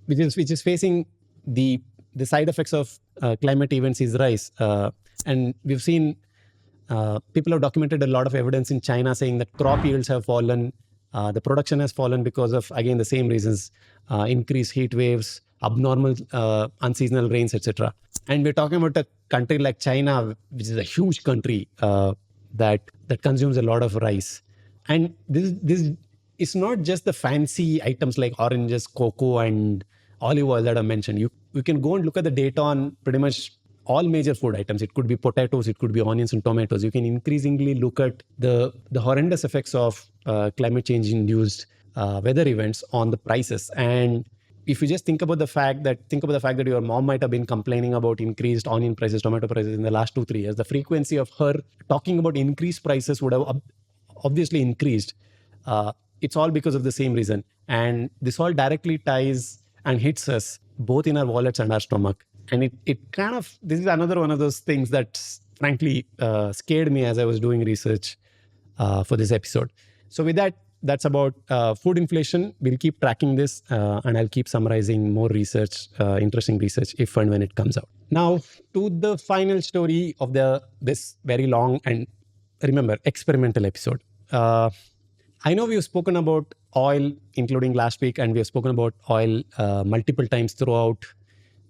which is facing the side effects of climate events is rice. And we've seen people have documented a lot of evidence in China saying that crop yields have fallen. The production has fallen because of, again, the same reasons: increased heat waves, abnormal unseasonal rains, etc. And we're talking about a country like China, which is a huge country that consumes a lot of rice. And this is not just the fancy items like oranges, cocoa, and olive oil that I mentioned. You can go and look at the data on pretty much all major food items. It could be potatoes, it could be onions and tomatoes. You can increasingly look at the horrendous effects of climate change induced weather events on the prices. And if you just think about the fact that your mom might have been complaining about increased onion prices, tomato prices in the last 2-3 years, the frequency of her talking about increased prices would have obviously increased. It's all because of the same reason. And this all directly ties and hits us both in our wallets and our stomach. And this is another one of those things that frankly scared me as I was doing research for this episode. So with that's about food inflation. We'll keep tracking this and I'll keep summarizing more research, interesting research, if and when it comes out. Now to the final story of this very long and, remember, experimental episode. I know we've spoken about oil, including last week, and we have spoken about oil multiple times throughout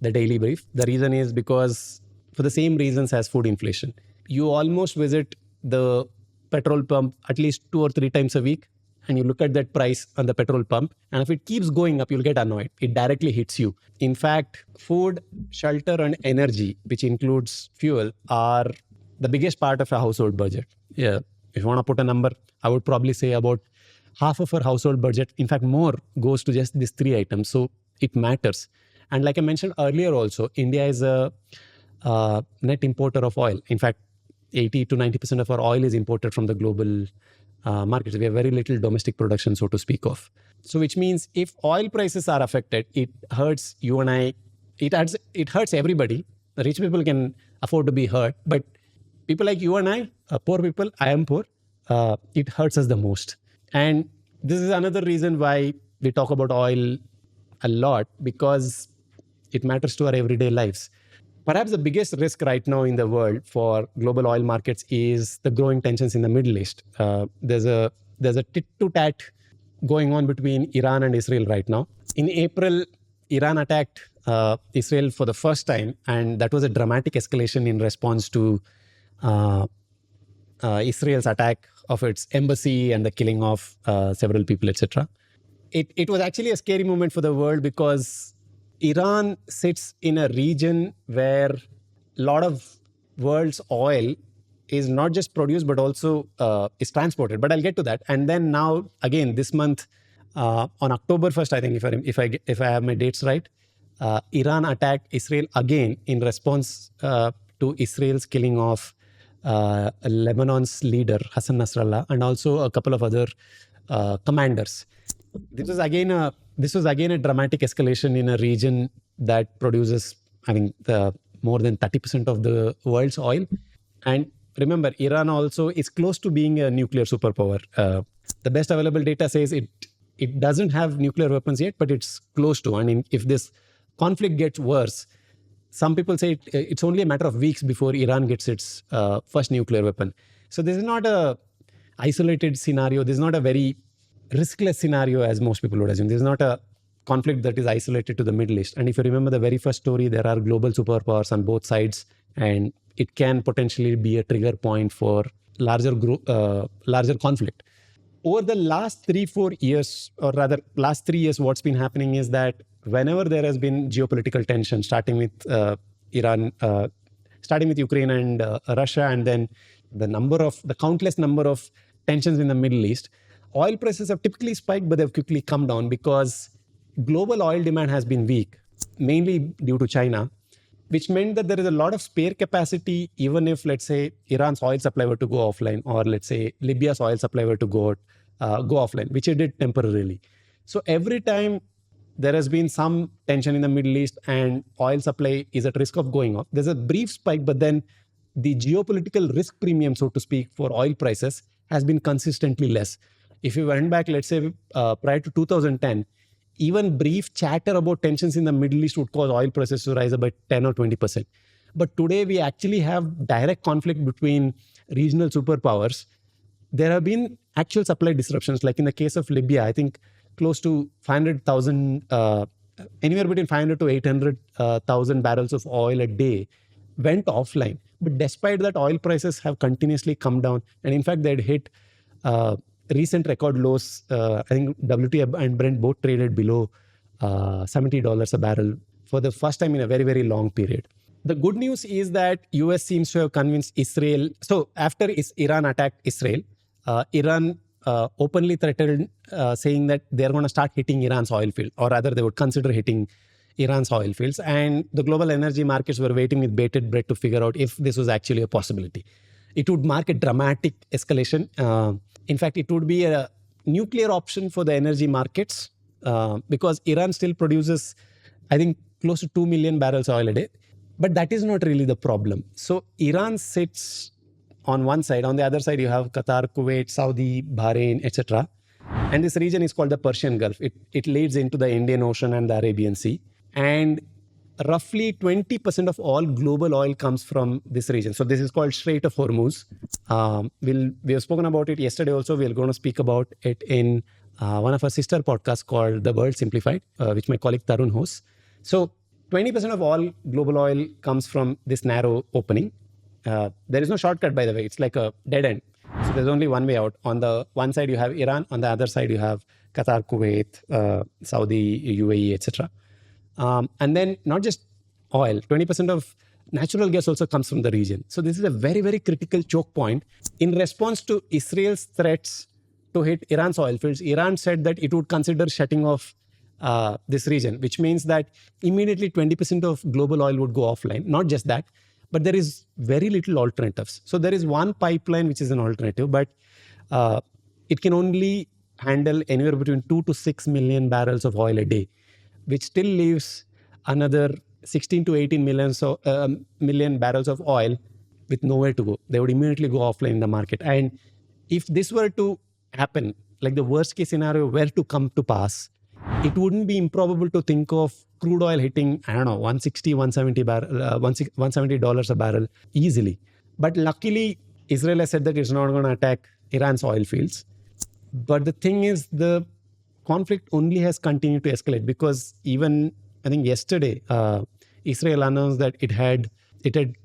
the daily brief. The reason is because for the same reasons as food inflation. You almost visit the petrol pump at least 2 or 3 times a week, and you look at that price on the petrol pump, and if it keeps going up, you'll get annoyed. It directly hits you. In fact, food, shelter, and energy, which includes fuel, are the biggest part of a household budget. Yeah. If you want to put a number, I would probably say about half of our household budget, in fact more, goes to just these 3 items. So it matters. And like I mentioned earlier also, India is a net importer of oil. In fact, 80 to 90% of our oil is imported from the global markets. We have very little domestic production, so to speak of. So which means if oil prices are affected, it hurts you and I. It hurts everybody. The rich people can afford to be hurt, but people like you and I, poor people, I am poor, it hurts us the most. And this is another reason why we talk about oil a lot, because it matters to our everyday lives. Perhaps the biggest risk right now in the world for global oil markets is the growing tensions in the Middle East. There's a tit-to-tat going on between Iran and Israel right now. In April, Iran attacked Israel for the first time, and that was a dramatic escalation in response to Israel's attack of its embassy and the killing of several people, etc. It was actually a scary moment for the world, because Iran sits in a region where a lot of world's oil is not just produced, but also is transported. But I'll get to that. And then now, again, this month, on October 1st, I think, if I have my dates right, Iran attacked Israel again in response to Israel's killing of Lebanon's leader, Hassan Nasrallah, and also a couple of other commanders. This was again a dramatic escalation in a region that produces, more than 30% of the world's oil. And remember, Iran also is close to being a nuclear superpower. The best available data says it doesn't have nuclear weapons yet, but it's close to. I mean, if this conflict gets worse, some people say it's only a matter of weeks before Iran gets its first nuclear weapon. So this is not a isolated scenario. This is not a very riskless scenario as most people would assume. This is not a conflict that is isolated to the Middle East. And if you remember the very first story, there are global superpowers on both sides, and it can potentially be a trigger point for larger conflict. Over the last 3-4 years, or rather last 3 years, what's been happening is that whenever there has been geopolitical tension, starting with Iran, starting with Ukraine and Russia, and then the countless number of tensions in the Middle East, oil prices have typically spiked, but they've quickly come down because global oil demand has been weak, mainly due to China, which meant that there is a lot of spare capacity, even if, let's say, Iran's oil supply were to go offline, or let's say Libya's oil supply were to go offline, which it did temporarily. So every time there has been some tension in the Middle East and oil supply is at risk of going off, there's a brief spike, but then the geopolitical risk premium, so to speak, for oil prices has been consistently less. If you went back, let's say, prior to 2010, even brief chatter about tensions in the Middle East would cause oil prices to rise by 10 or 20%. But today we actually have direct conflict between regional superpowers. There have been actual supply disruptions, like in the case of Libya, I think close to 500,000, anywhere between 500 to 800,000 barrels of oil a day went offline. But despite that, oil prices have continuously come down. And in fact, they had hit recent record lows. I think WTI and Brent both traded below $70 a barrel for the first time in a very, very long period. The good news is that US seems to have convinced Israel. So after Iran attacked Israel, Iran openly threatened, saying that they're going to start hitting Iran's oil field, or rather they would consider hitting Iran's oil fields. And the global energy markets were waiting with bated breath to figure out if this was actually a possibility. It would mark a dramatic escalation. In fact, it would be a nuclear option for the energy markets because Iran still produces, I think, close to 2 million barrels of oil a day. But that is not really the problem. So Iran sits on one side. On the other side, you have Qatar, Kuwait, Saudi, Bahrain, etc. And this region is called the Persian Gulf. It leads into the Indian Ocean and the Arabian Sea. And roughly 20% of all global oil comes from this region. So this is called Strait of Hormuz. We have spoken about it yesterday also. We are going to speak about it in one of our sister podcasts called The World Simplified, which my colleague Tarun hosts. So 20% of all global oil comes from this narrow opening. There is no shortcut, by the way. It's like a dead end. So there's only one way out. On the one side, you have Iran. On the other side, you have Qatar, Kuwait, Saudi, UAE, etc. And then not just oil, 20% of natural gas also comes from the region. So this is a very, very critical choke point. In response to Israel's threats to hit Iran's oil fields, Iran said that it would consider shutting off this region, which means that immediately 20% of global oil would go offline. Not just that, but there is very little alternatives. So there is one pipeline which is an alternative, but it can only handle anywhere between 2 to 6 million barrels of oil a day, which still leaves another 16 to 18 million barrels of oil with nowhere to go. They would immediately go offline in the market. And if this were to happen, like the worst case scenario were to come to pass, it wouldn't be improbable to think of crude oil hitting, I don't know, $160, $170 a barrel easily. But luckily, Israel has said that it's not going to attack Iran's oil fields. But the thing is, the conflict only has continued to escalate because even, I think yesterday, Israel announced that it had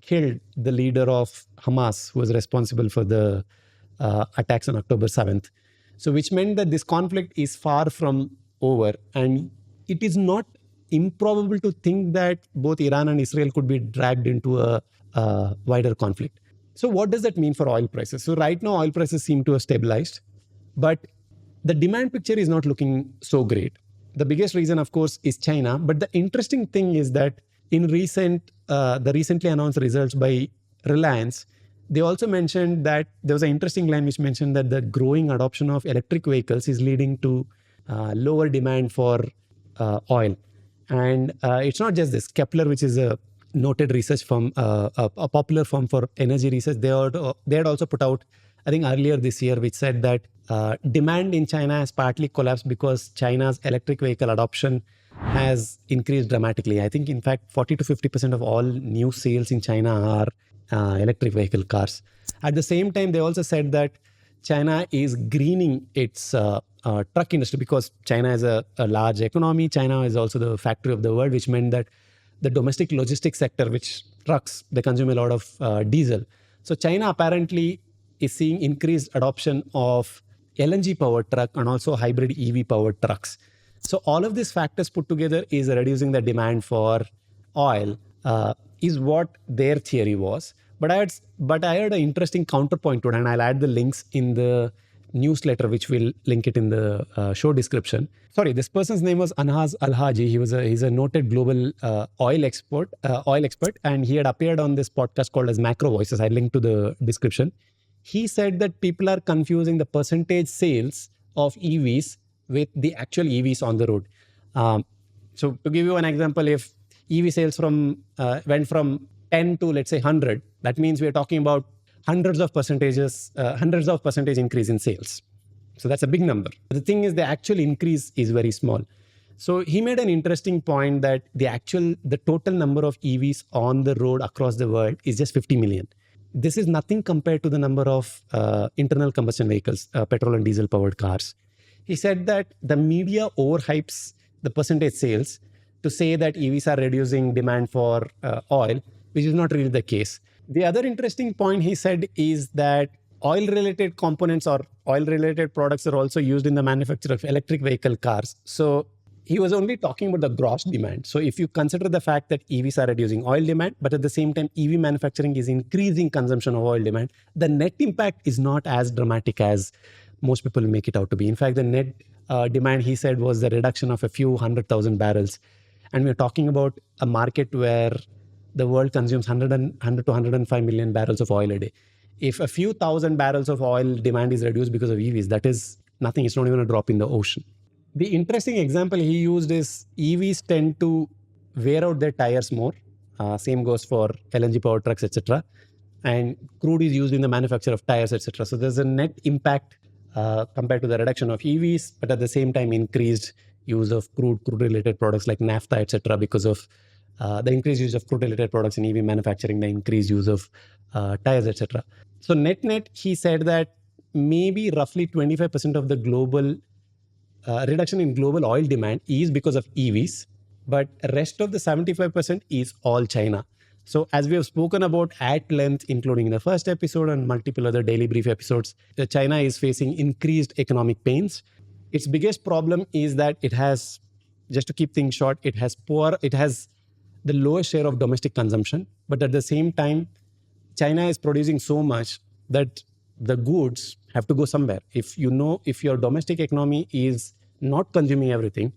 killed the leader of Hamas, who was responsible for the attacks on October 7th. So which meant that this conflict is far from over. And it is not improbable to think that both Iran and Israel could be dragged into a wider conflict. So what does that mean for oil prices? So right now, oil prices seem to have stabilized, but the demand picture is not looking so great. The biggest reason, of course, is China. But the interesting thing is that in the recently announced results by Reliance, they also mentioned that there was an interesting line which mentioned that the growing adoption of electric vehicles is leading to lower demand for oil. And it's not just this. Kepler, which is a noted research firm, a popular firm for energy research, they had also put out, I think earlier this year, which said that demand in China has partly collapsed because China's electric vehicle adoption has increased dramatically. I think, in fact, 40 to 50% of all new sales in China are electric vehicle cars. At the same time, they also said that China is greening its truck industry because China is a large economy. China is also the factory of the world, which meant that the domestic logistics sector, which trucks, they consume a lot of diesel. So China apparently is seeing increased adoption of LNG powered truck and also hybrid EV powered trucks. So all of these factors put together is reducing the demand for oil, is what their theory was. But I had an interesting counterpoint to it, and I'll add the links in the newsletter, which will link it in the show description. Sorry, this person's name was Anhaz Alhaji. He's a noted global oil expert, and he had appeared on this podcast called as Macro Voices. I linked to the description. He said that people are confusing the percentage sales of EVs with the actual EVs on the road. So to give you an example, if EV sales went from 10 to let's say 100, that means we're talking about hundreds of percentage increase in sales. So that's a big number. The thing is, the actual increase is very small. So he made an interesting point that the total number of EVs on the road across the world is just 50 million. This is nothing compared to the number of internal combustion vehicles, petrol and diesel powered cars. He said that the media overhypes the percentage sales to say that EVs are reducing demand for oil, which is not really the case. The other interesting point he said is that oil-related components or oil-related products are also used in the manufacture of electric vehicle cars. So he was only talking about the gross demand. So if you consider the fact that EVs are reducing oil demand, but at the same time, EV manufacturing is increasing consumption of oil demand, the net impact is not as dramatic as most people make it out to be. In fact, the net demand, he said, was the reduction of a few 100,000 barrels. And we're talking about a market where the world consumes 100 to 105 million barrels of oil a day. If a few thousand barrels of oil demand is reduced because of EVs, that is nothing. It's not even a drop in the ocean. The interesting example he used is EVs tend to wear out their tires more. Same goes for LNG powered trucks, etc. And crude is used in the manufacture of tires, etc. So there's a net impact compared to the reduction of EVs, but at the same time, increased use of crude-related products like naphtha, etc. because of the increased use of crude-related products in EV manufacturing, the increased use of tires, etc. So net, he said that maybe roughly 25% of the global reduction in global oil demand is because of EVs, but rest of the 75% is all China. So as we have spoken about at length, including in the first episode and multiple other daily brief episodes, China is facing increased economic pains. Its biggest problem is that it has, just to keep things short, it has the lowest share of domestic consumption. But at the same time, China is producing so much that the goods have to go somewhere. If your domestic economy is not consuming everything,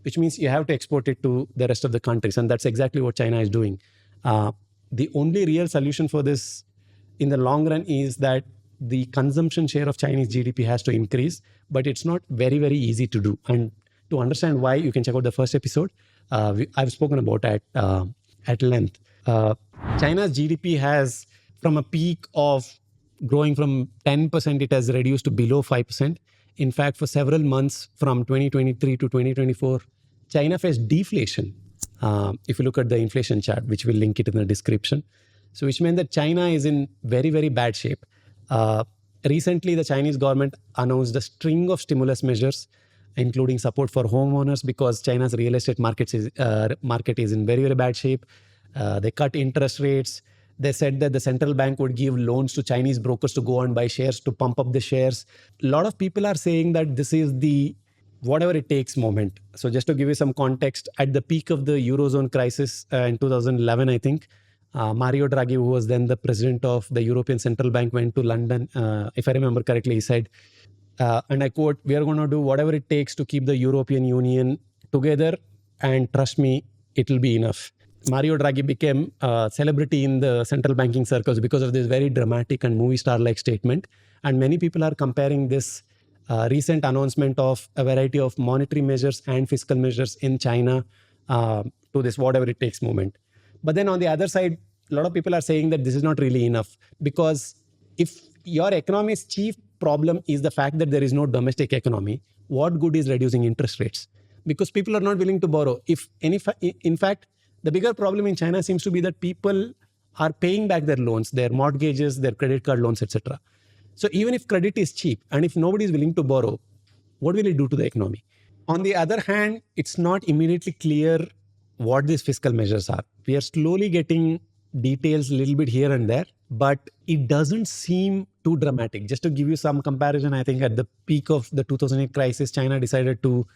which means you have to export it to the rest of the countries. And that's exactly what China is doing. The only real solution for this in the long run is that the consumption share of Chinese GDP has to increase, but it's not very, very easy to do. And to understand why, you can check out the first episode. I've spoken about at length. China's GDP has, from a peak of growing from 10%, it has reduced to below 5%. In fact, for several months from 2023 to 2024, China faced deflation. If you look at the inflation chart, which will link it in the description. So which meant that China is in very, very bad shape. Recently, the Chinese government announced a string of stimulus measures, including support for homeowners, because China's real estate market is in very, very bad shape. They cut interest rates. They said that the central bank would give loans to Chinese brokers to go and buy shares to pump up the shares. A lot of people are saying that this is the whatever it takes moment. So just to give you some context, at the peak of the Eurozone crisis in 2011, I think, Mario Draghi, who was then the president of the European Central Bank, went to London. If I remember correctly, he said, and I quote, "We are going to do whatever it takes to keep the European Union together, and trust me, it will be enough." Mario Draghi became a celebrity in the central banking circles because of this very dramatic and movie star-like statement. And many people are comparing this recent announcement of a variety of monetary measures and fiscal measures in China to this whatever it takes moment. But then on the other side, a lot of people are saying that this is not really enough, because if your economy is problem is the fact that there is no domestic economy, what good is reducing interest rates? Because people are not willing to borrow. In fact, the bigger problem in China seems to be that people are paying back their loans, their mortgages, their credit card loans, etc. So even if credit is cheap and if nobody is willing to borrow, what will it do to the economy? On the other hand, it's not immediately clear what these fiscal measures are. We are slowly getting details a little bit here and there, but it doesn't seem too dramatic. Just to give you some comparison, I think at the peak of the 2008 crisis, China decided to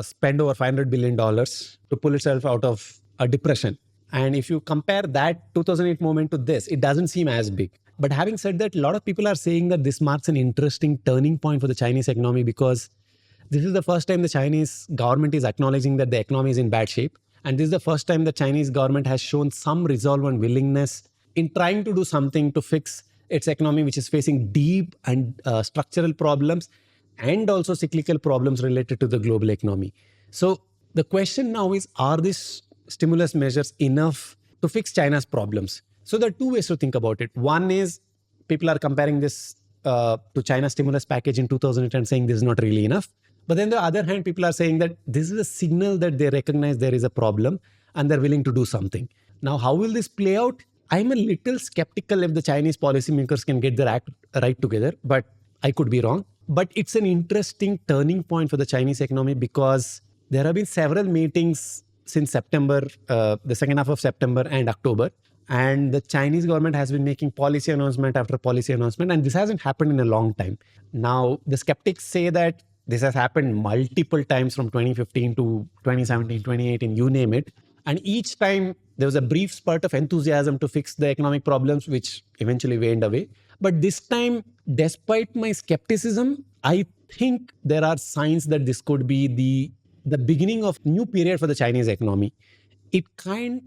spend over $500 billion to pull itself out of a depression. And if you compare that 2008 moment to this, it doesn't seem as big. But having said that, a lot of people are saying that this marks an interesting turning point for the Chinese economy because this is the first time the Chinese government is acknowledging that the economy is in bad shape. And this is the first time the Chinese government has shown some resolve and willingness in trying to do something to fix its economy, which is facing deep and structural problems and also cyclical problems related to the global economy. So the question now is, are these stimulus measures enough to fix China's problems? So there are two ways to think about it. One is people are comparing this to China's stimulus package in 2008 and saying this is not really enough. But then on the other hand, people are saying that this is a signal that they recognize there is a problem and they're willing to do something. Now, how will this play out? I'm a little skeptical if the Chinese policymakers can get their act right together, but I could be wrong. But it's an interesting turning point for the Chinese economy because there have been several meetings since September, the second half of September and October. And the Chinese government has been making policy announcement after policy announcement. And this hasn't happened in a long time. Now, the skeptics say that this has happened multiple times from 2015 to 2017, 2018, you name it. And each time there was a brief spurt of enthusiasm to fix the economic problems, which eventually waned away. But this time, despite my skepticism, I think there are signs that this could be the beginning of a new period for the Chinese economy.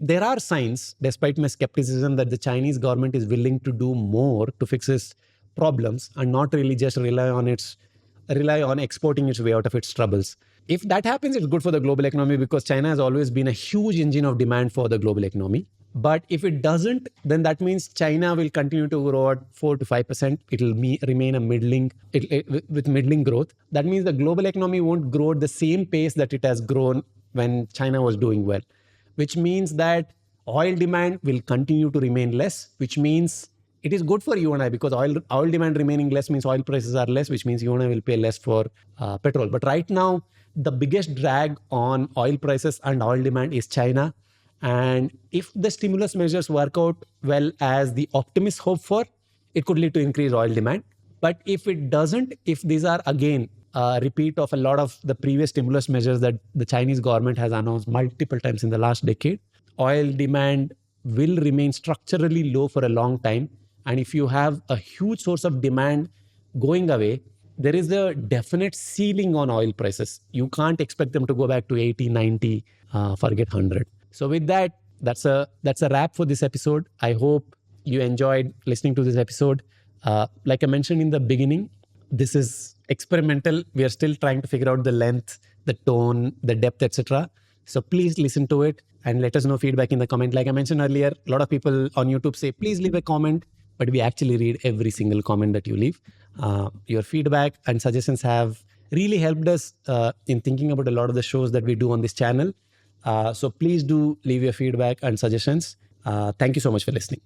There are signs, despite my skepticism, that the Chinese government is willing to do more to fix its problems and not really just rely on exporting its way out of its troubles. If that happens, it's good for the global economy because China has always been a huge engine of demand for the global economy. But if it doesn't, then that means China will continue to grow at 4 to 5%. It will remain with middling growth. That means the global economy won't grow at the same pace that it has grown when China was doing well, which means that oil demand will continue to remain less, which means it is good for you and I because oil demand remaining less means oil prices are less, which means you and I will pay less for petrol. But right now, the biggest drag on oil prices and oil demand is China. And if the stimulus measures work out well as the optimists hope for, it could lead to increased oil demand. But if it doesn't, if these are again a repeat of a lot of the previous stimulus measures that the Chinese government has announced multiple times in the last decade, oil demand will remain structurally low for a long time. And if you have a huge source of demand going away, there is a definite ceiling on oil prices. You can't expect them to go back to 80, 90, forget 100. So with that, that's a wrap for this episode. I hope you enjoyed listening to this episode. Like I mentioned in the beginning, this is experimental. We are still trying to figure out the length, the tone, the depth, etc. So please listen to it and let us know feedback in the comment. Like I mentioned earlier, a lot of people on YouTube say, please leave a comment, but we actually read every single comment that you leave. Your feedback and suggestions have really helped us in thinking about a lot of the shows that we do on this channel. So please do leave your feedback and suggestions. Thank you so much for listening.